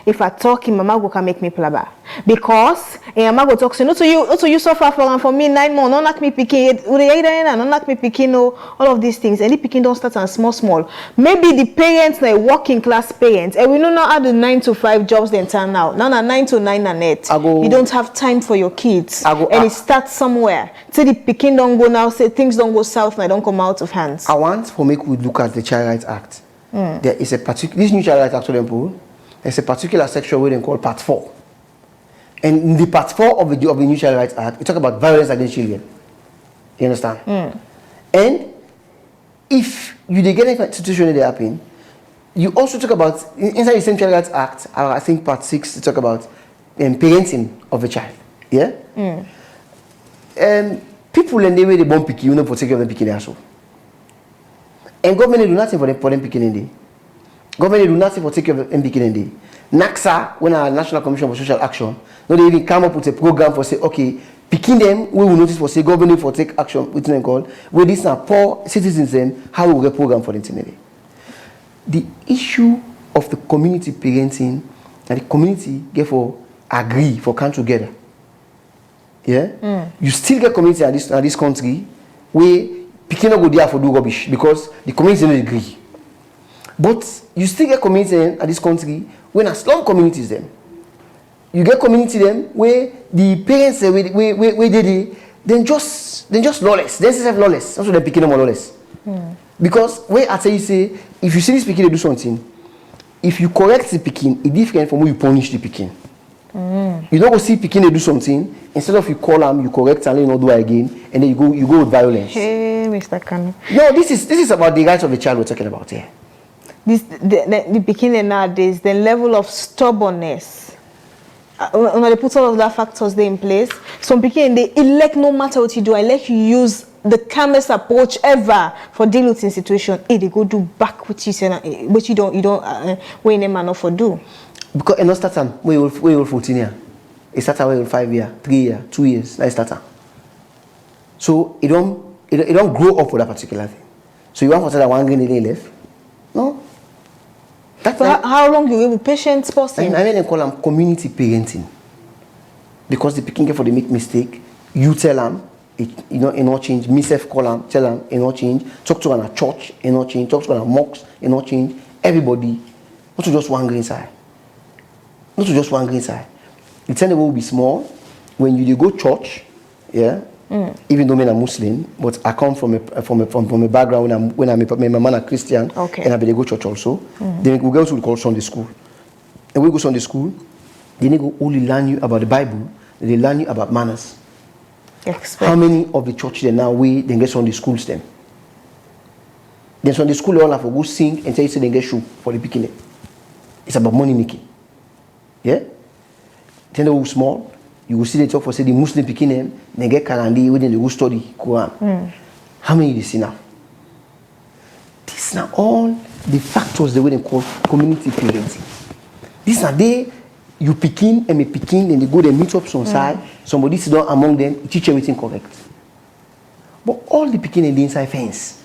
if I talk, mama go can make me plaba. Because mama go talk, so not to you suffer for me 9 months, not knock me picking, not knock me picking, all of these things. And the picking don't start and small. Maybe the parents like working class parents, and we know now how the 9 to 5 jobs they turn out. Now 9 to 9 and 8. You don't have time for your kids, and it starts somewhere. Till the picking don't go now, say things don't go south and don't come out of hands. I want for make we look at the Child Rights Act. There is a particular this new Child Rights Act to them. There's a particular section where they call Part 4. And in the Part 4 of the New Child Rights Act, we talk about violence against children. You understand? And if you get a situation that happen, you also talk about, inside the same Child Rights Act, I think Part 6, they talk about parenting of a child. Yeah? People in the way they born picky, you know, for taking of them picking their soul. And government do nothing for them picking in the government do nothing for taking of them picking in the NACSA, when our National Commission for Social Action, no, they even come up with a program for say, okay, picking them, we will notice for say government for take action, what's them called, where these are poor citizens then, how we will get program for them today. the issue of the community parenting and the community therefore agree for come together. Yeah? You still get community at this country where people not go there for do rubbish because the community don't agree. But you still get community at this country when a slum communities them. You get community them where the parents where they then just lawless. Then say lawless. That's what they're picking them lawless. Because where I tell you say, if you see this pikin they do something, if you correct the pikin, it's different from when you punish the pikin. You don't go see pikin they do something, instead of you call them, you correct and let not do it again, and then you go with violence. Hey, Mr. Kanu. No, this is about the rights of the child we're talking about here. The beginning nowadays, the level of stubbornness. When they put all of that factors there in place, some people they elect no matter what you do, I let you use the calmest approach ever for dealing with the situation. They go do back what you say, which you don't when a man not for do. Because it not start time we will 14 years. It start away 5 years, 3 years, 2 years. That start time. So it don't grow up with that particular thing. So you want to say that one green day left? No. That's how long you will patient person? I mean they call them community parenting. Because the picking for they make mistake, you tell them it not change. Myself call them, tell them it not change. Talk to them at church, it not change. Talk to them at mosques, it not change. Everybody, not to just one green side. Not to just one green side. The time will be small. When you go church, yeah. Even though I'm a Muslim, but I come from a background when my man a Christian, and I be go church also. Then we go to call Sunday school, and we go Sunday school. They go only learn you about the Bible. They learn you about manners. How many of the church they now we then get Sunday schools them? Then Sunday school they all have to go sing and tell you say they get shoe for the beginning. It's about money making. Yeah. Then they go small. You will see the talk for say the Muslim picking them, they get Karandi when they go study Quran. How many you see now? These are all the factors the way they call community parenting. These are they you picking and me picking and they go they meet up some side, somebody sit down among them, teach everything correct. But all the picking in the inside fence.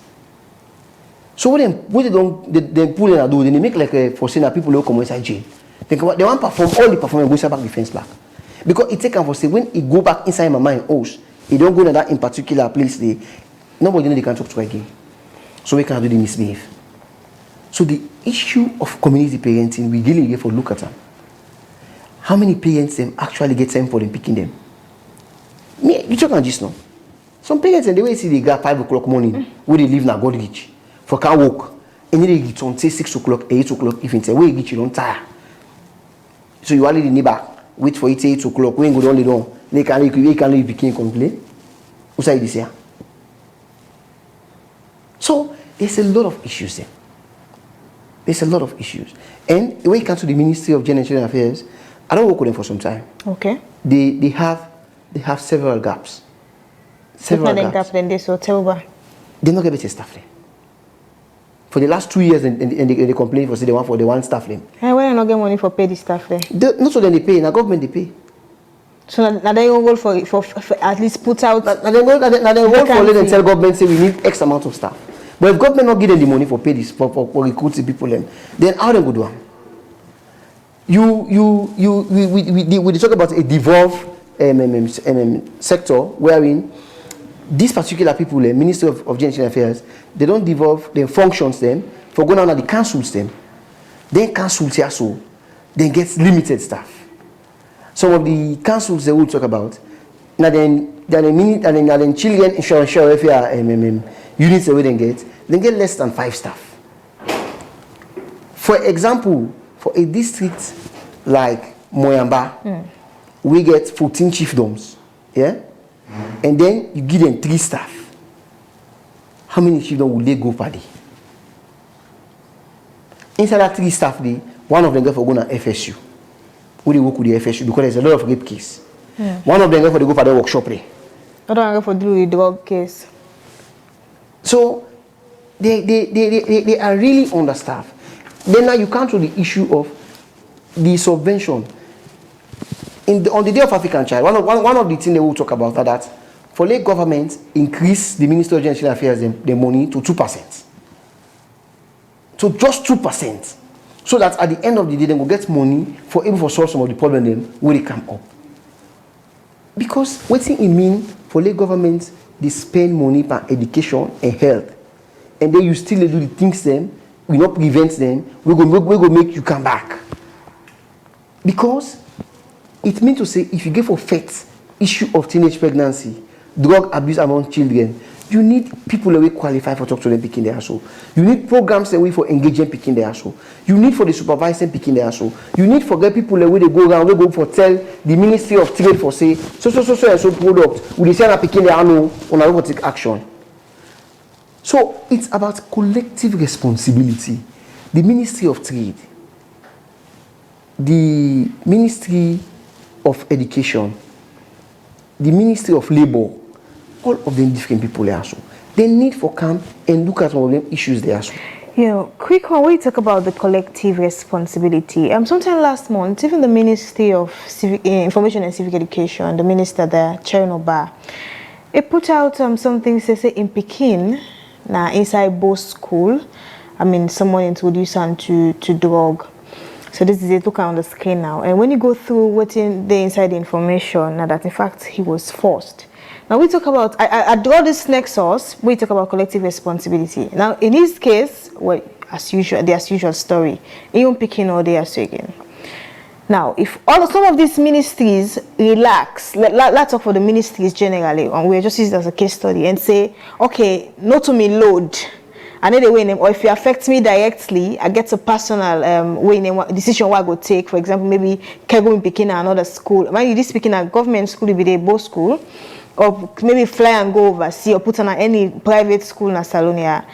So what they pull in and do, they make like a for saying that people will come inside jail. They want to perform all the performance go back the fence back. Because it take for say when it go back inside my mind house, it don't go to that in particular place there, nobody know they can talk to again. So we can do the misbehave. So the issue of community parenting, we really get for look at them. How many parents them actually get time for them picking them? Me, you talk on this now. Some parents and the way see they got 5 o'clock morning, where they live now God reach. For can walk. And then they get on say 6 o'clock, 8 o'clock, if it's a way you don't tire. So you only the neighbor. Wait for it 8 o'clock. When go down the door, they can leave begin complain. Who say this here? So there's a lot of issues there. There's a lot of issues. And when it comes to the Ministry of Gender and Children Affairs, I don't work with them for some time. Okay. They have several gaps. Several gaps. Then they so terrible. They not get better staff there. For the last 2 years, and they complain for say they want staff them. Hey, why not get money for pay the staff there? Not so then they pay. Now government they pay. So now they go for at least put out. Now they go for let and tell government say we need X amount of staff. But if government not give them the money for pay this for recruit the people then how they go do them? We talk about a devolved sector wherein these particular people, the Ministry of Gender and Affairs, they don't devolve their functions them for going on at the councils them. Then councils here so they get limited staff. Some of the councils they will talk about now then children insurance welfare units they will get less than 5 staff. For example, for a district like Moyamba, we get 14 chiefdoms. Yeah? And then you give them 3 staff. How many children will they go per day? Inside that 3 staff day, one of them go for going to FSU. Who they work with the FSU because there's a lot of rape case. One of them go for the workshop there. I don't go for the drug case. So they are really understaffed. Then now you come to the issue of the subvention. On the Day of African Child, one of the things they will talk about are that for Lake government increase the Ministry of Gender and Affairs the money to 2%. to just 2%, so that at the end of the day, they will get money for able to solve some of the problem them when they come up. Because what it mean for the government, they spend money for education and health, and then you still do the things them, we not prevent them, we go make you come back. Because it means to say, if you get for fact issue of teenage pregnancy, drug abuse among children, you need people that will qualify for talk to them picking their soul. You need programs that way for engaging picking their soul. You need for the supervising picking their soul. You need for get people that way they go around, they go for tell the Ministry of Trade for say so product. We decide picking their soul on a take action. So it's about collective responsibility. The Ministry of Trade, the Ministry of Education, the Ministry of Labor, all of them different people there. So they need for come and look at all of them issues there. So. Quick one, when you talk about the collective responsibility, sometime last month, even the Ministry of Information and Civic Education, the minister there, Chairman Oba, it put out something say in Pekin, now inside both school, someone introduced him to drug. So this is it, look on the screen now. And when you go through what's in the inside the information, now that in fact he was forced. Now we talk about, I draw this nexus, we talk about collective responsibility. Now in his case, well, as usual, the as usual story, even picking all day as again. Now, if some of these ministries relax, let's talk for the ministries generally, and we're just using it as a case study, and say, okay, not to me load, and then way name, or if it affects me directly, I get a personal way name decision what I go take. For example, maybe can go in picking another school. Maybe this picking a government school, it be a both school, or maybe fly and go overseas, or put on any private school in Salonia.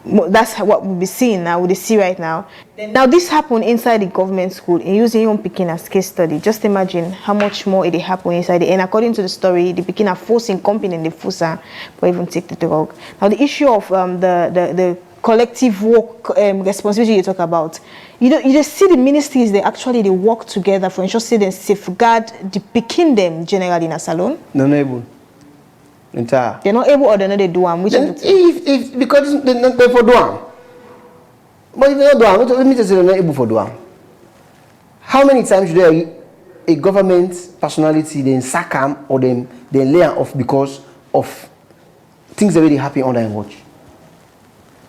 That's what we'll be seeing now, we see right now. Now this happened inside the government school and using young Pekin as case study. Just imagine how much more it happened inside it. And according to the story, the Pekin are forcing company in the FUSA for even take the drug. Now the issue of the collective work responsibility you talk about, you just see the ministries, they work together for ensuring they safeguard the Pekin them generally in a salon. No, able. Entire. They're not able or they're not they do them. If because they're for doing. But if they're not doing, let me just say they're not able for doing. How many times should a government personality then sack them or then lay them off because of things that really happen under and watch?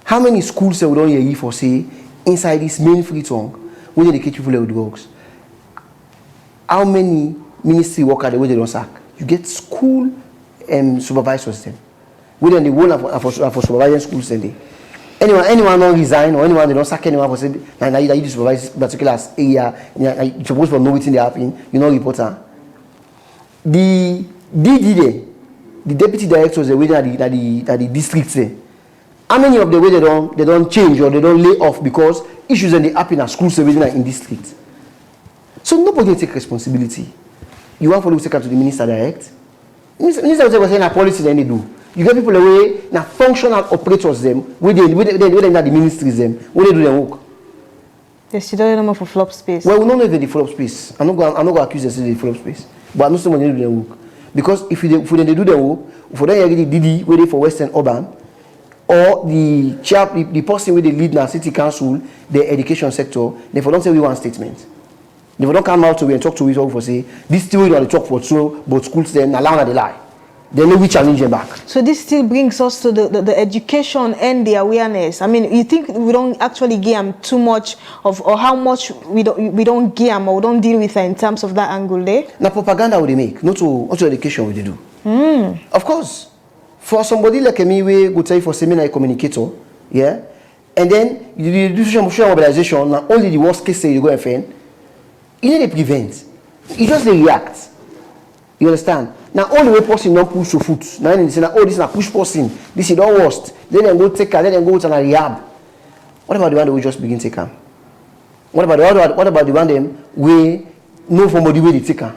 How many schools that we don't hear for say inside this main free tongue where they catch people with drugs? How many ministry workers the way they don't sack? You get school supervisors them. Within the whole for supervising schools then. Anyone don't resign or anyone they don't sack anyone for say now you supervise particular area, you're supposed to know what's in the happening, you know reporter. The DD the deputy directors they waiting at the districts there. How many of the way they don't change or they don't lay off because issues that they happen at schools in districts? So nobody take responsibility. You want to take out to the minister direct. Minister was saying a policy then they do. You get people away now functional operators them where they the ministries them where they do their work. Yes, you don't know for flop space. Well, we don't know even the flop space. I'm not going to accuse them of the flop space. But I know someone they do their work. Because if they do their work, for them you get the DD where they for Western Urban or the person where they lead now city council, the education sector, they for don't say we want statement. If we don't come out to and talk to we talk for say this still we on the talk for true, but schools then allow they lie. They know we challenge them back. So this still brings us to the education and the awareness. I mean, you think we don't actually give them too much of or how much we don't give them or we don't deal with in terms of that angle there? Now propaganda would they make, not to education would they do. Of course. For somebody like me, we go tell you for seminar communicator, yeah, and then you do social mobilization. Now only the worst case say you go and find. You need to prevent. You just react. You understand? Now all the way person don't push your foot. Now they say, oh, this is a push person. This is the worst. Then they go take her. Then they go to a rehab. What about the one that we just begin to take her? What about the one them we know from the way they take her?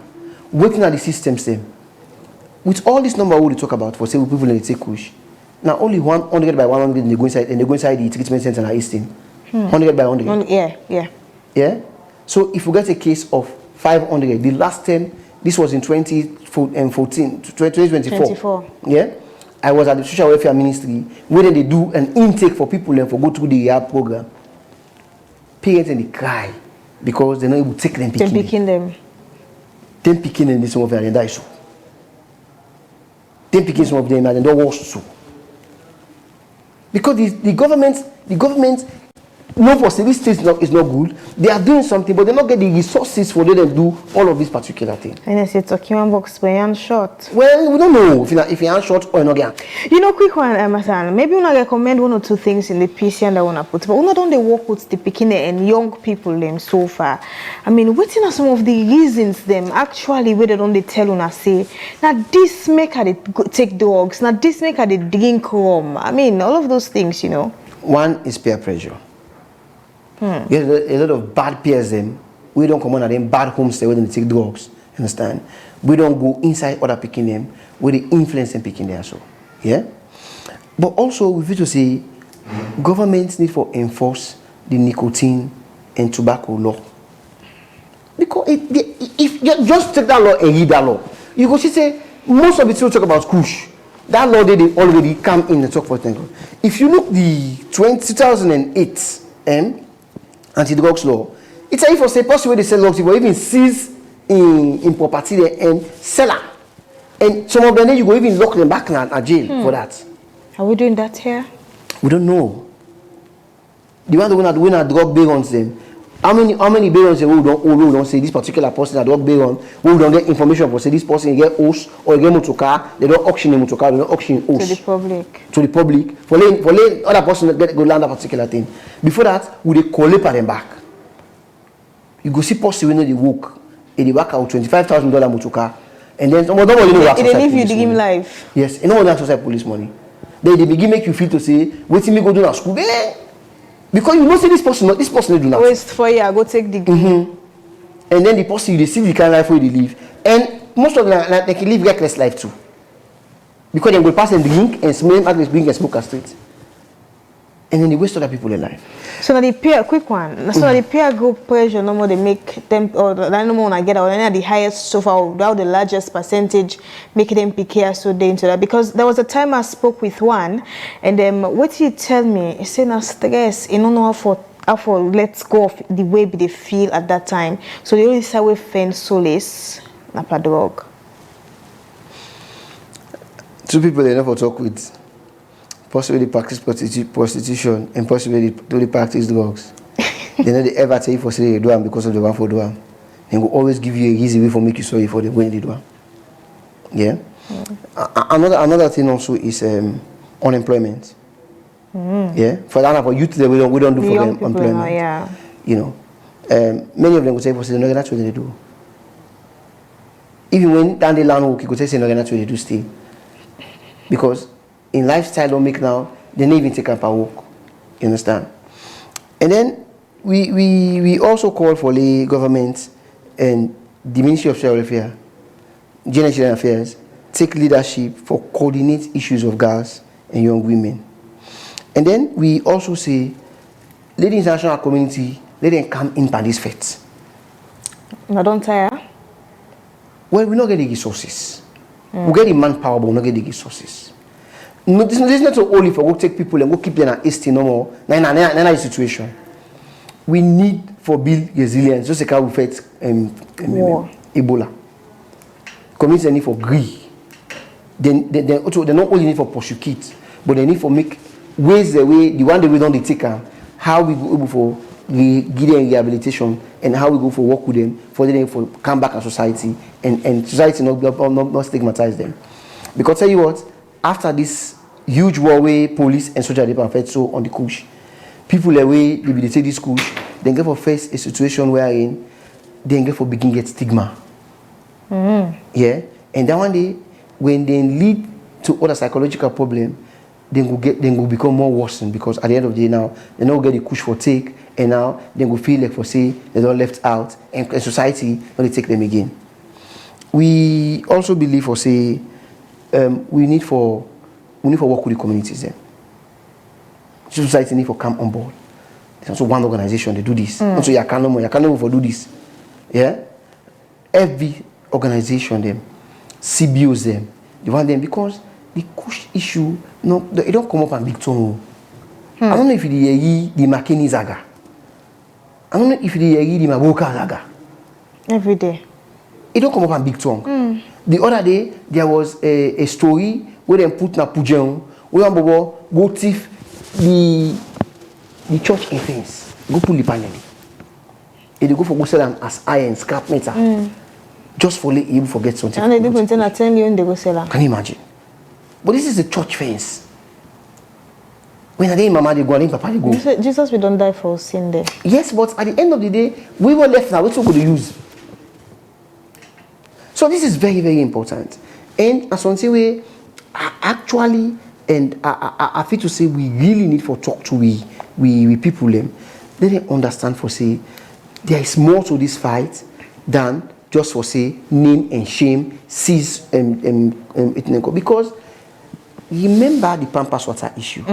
Working at the systems them. With all this number we talk about for say people in the take push. Now only 100 by 100 and they go inside the treatment center in Easton. 100 by 100. Yeah. So if we get a case of 500, the last time, this was in 2024. Yeah, I was at the social welfare ministry where they do an intake for people and for go through the rehab program. parents and they cry because they're not able to take them picking. Them picking them, some of them, and die so. Them picking some of them, and they don't wash so. Because the government, no, for service state is not good. They are doing something, but they don't get the resources for them to do all of these particular things. And I said, talking about spray short. Well, we don't know if you're short or not. You know, quick one, Masan. Maybe we want to recommend one or two things in the PC and I want to put. But we don't they work with the Pekin and young people them so far. I mean, what are some of the reasons them actually where they don't they tell una say now this make her they take drugs, now this make her they drink rum. I mean, all of those things, you know. One is peer pressure. There's a lot of bad peers them. We don't come on at them bad homes where they take drugs. Understand? We don't go inside other picking them where they influence them picking there. So, yeah. But also we feel to say governments need to enforce the nicotine and tobacco law. Because if you just take that law and read that law, you go see say most of the people talk about kush. That law they already come in and talk for things. If you look the 2008 anti-drugs law, it's a for say possible they sell drugs, you even seize in property there and sell them. And some of them you go even lock them back in jail for that. Are we doing that here? We don't know. The one that win a drug barons them. How many barons who don't say this particular person a drug baron, who don't get information for say this person get host or get motor car, they don't auction the motor car, they don't auction host. To the public. To the public. For letting other person go land a particular thing. Before that, we they collect them back. You go see person when they work, and they work out $25,000 motor car, and then some of them only work. They leave you to give him life. Yes, and no one outside police money. They begin make you feel to say, wait me go do na school. Because you know say this person do nothing. Waste for you, go take the and then the person you see the kind of life where they live. And most of them they can live reckless life too. Because they will pass and drink and smell at least drink and smoke a street. And then they waste other people in life. So now the peer quick one. So now the peer group pressure no more they make them or the no more I get or any the highest so far now the largest percentage make them PK so they into that. Because there was a time I spoke with one and what he tell me, he said na stress, you don't know how for let's go of the way they feel at that time. So they only say we find solace na per drug. Two people they never talk with. Possibly practice prostitution and possibly they practice drugs. They never ever tell you for say they do them because of the one for do them. They will always give you a easy way for make you sorry for the when they do them. Yeah. Another thing also is unemployment. Yeah. For that, for youth, we don't do for them employment. Yeah. You know, many of them will say for say no, that's what they do. Even when down the land work, you could say no, that's what they do still. Because in lifestyle don't make now, they don't even take up a walk. You understand? And then we also call for the government and the Ministry of Social Welfare, Gender and Children Affairs, take leadership for coordinate issues of girls and young women. And then we also say, let the international community, let them come in by this fete. No, don't tire. Well, we don't get the resources. We get the manpower, but we don't get the resources. No, this is not so only for go take people and go keep them at ST no more. Nine situation. We need for build resilience, just like how we fight Ebola. Communities need for agree. They not only need for prosecute, but they need for make ways the one that we don't take how we go able for give them rehabilitation and how we go for work with them for them for come back in society and society not stigmatize them. Because tell you what, after this huge war where police and soldiers they affect so on the kush, people away they take this kush, they get for face a situation wherein they get for begin get stigma. Yeah, and that one day when they lead to other psychological problem, they will become more worsened because at the end of the day now they don't get the kush for take and now they will feel like for say they don't left out and society only take them again. We also believe for say we need for work with the communities then. Society need for come on board. There's also one organization they do this. Also you can't for do this. Yeah? Every organization them, CBOs them, they want them because the kush issue it don't come up and big tone. I don't know if the McKinney Zaga. I don't know if you read him about Kazaga. Every day. It don't come up on big tongue. The other day, there was a story where they put na Pujan, where go thief the church in things. Go pull the panel. They go for go sell them as iron, scrap metal. Just for let you forget something. And they do maintain a 10 million, they go sell them. Can you imagine? But this is a church fence. When I mama they go, and papa they go. Jesus, we don't die for sin there. Yes, but at the end of the day, we were left now. What's we going to use? So this is very, very important. And as one say, we actually, and I feel to say we really need for talk to we people them. They understand for say there is more to this fight than just for say name and shame, seize because remember the Pampas water issue.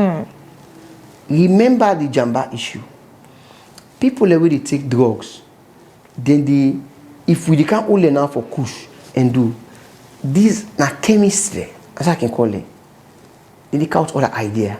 Remember the Jamba issue. People where they take drugs, then if we can't hold enough for kush and do these na chemistry, as I can call it. They count other idea.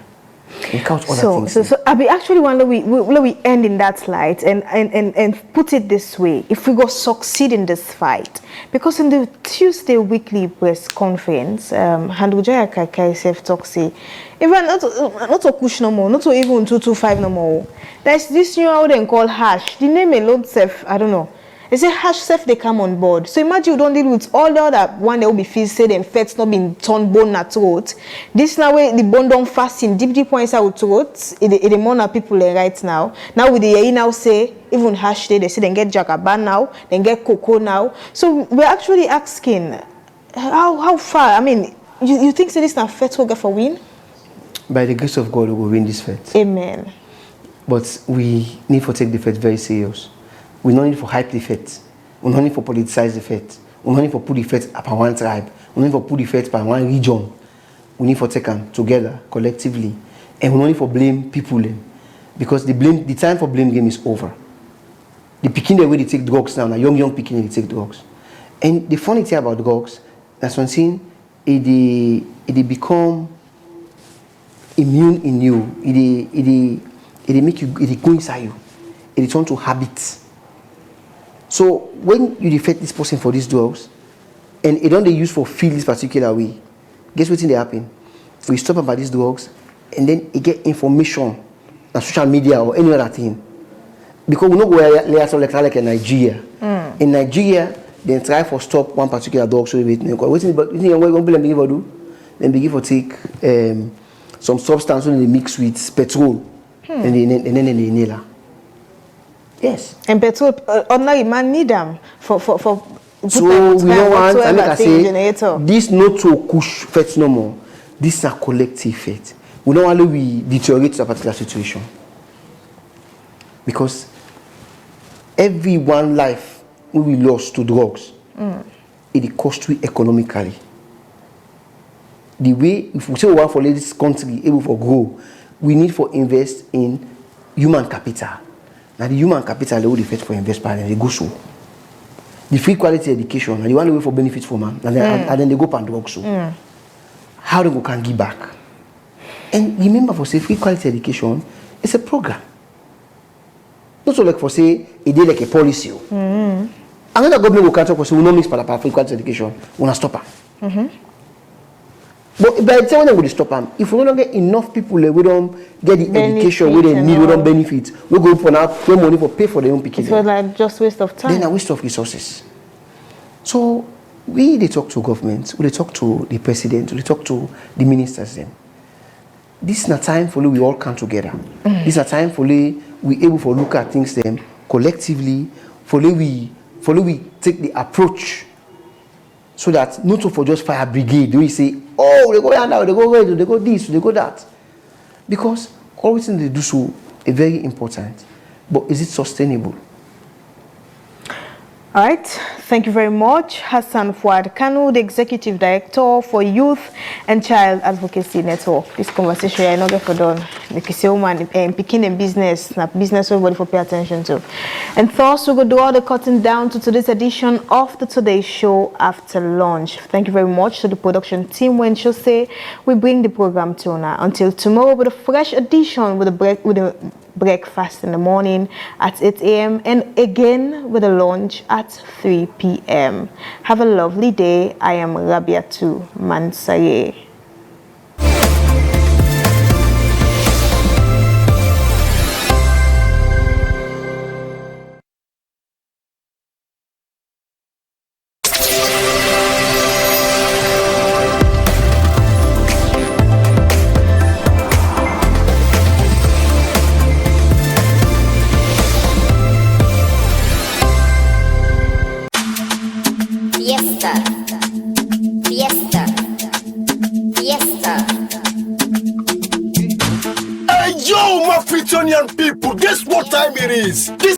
They count other things. So I be actually wonder we end in that light and put it this way: if we go succeed in this fight, because in the Tuesday weekly press conference, Handujaya KSF talk say, even not to push no more, not to even 225 no more. There's this new how they call hash. The name alone self, I don't know. They say hash self they come on board. So imagine you don't deal with all the other one that will be feel say them fats not been turned bone at throat. This now way the bone don't fasting deep points out throat. It more people right now. Now with the now say even hash they say they get jagaban now, then get cocoa now. So we're actually asking how far. I mean, you think say this now fat will get for win? By the grace of God, we will win this fight. Amen. But we need to take the fight very serious. We don't need for hype the fight. We don't need for politicize the fight. We don't need for put the fight upon one tribe. We don't need for put the fight upon one region. We need for take them together, collectively. And we don't need for blame people. Because the time for blame game is over. The picking the way they take drugs now, young picking they take drugs. And the funny thing about drugs, that's one thing, it become immune in you. It make you, it go inside you. It turn to habits. So when you defect this person for these drugs, and it don't they use for feel this particular way, guess what thing they happen? We stop about these drugs, and then it get information on social media or any other thing. Because we know where like in Nigeria. In Nigeria, they try for stop one particular drug. So what do? Then begin for take some substance when they mix with petrol, and then they inhale. Yes. And petrol, ordinary man need them for so we don't want, and like I say, this not to push faith no more. This is a collective faith. We don't want to deteriorate a particular situation. Because every one life we lost to drugs, it costs we economically. The way, if we say we want for this country able to grow, we need to invest in human capital. Now the human capital they will defect for investment and they go so. The free quality education and the one way for benefit for man and then they go and work so. How they go can give back. And remember for say free quality education, it's a program. Not so like for say it did like a policy. Another government will catch up for say we not mix for free quality education, we not stop her. But by the time when they will stop them, if we no longer enough people we don't get the education where they need, we don't benefit, we go for now pay money for pay for their own picking. So like just waste of time. Then a waste of resources. So they talk to government, we talk to the president, we talk to the ministers then. This is a time for we all come together. This is a time for we able to look at things then collectively, for we take the approach. So that not for just fire brigade, we say, oh, they go down, they go where, they go this, they go that. Because always they do so is very important. But is it sustainable? All right. Thank you very much. Hassan Fuad Kanu, the Executive Director for Youth and Child Advocacy Network. This conversation I not get for done. Because say woman picking a business, business everybody for pay attention to. And thus we go do all the cutting down to today's edition of the Today Show after lunch. Thank you very much to the production team. When she'll say we bring the program to now until tomorrow with a fresh edition with a breakfast in the morning at 8 a.m. and again with a lunch at 3 p.m. Have a lovely day. I am Rabiatu Mansaye. Hey, yo, my Fritonian people, guess what time it is? This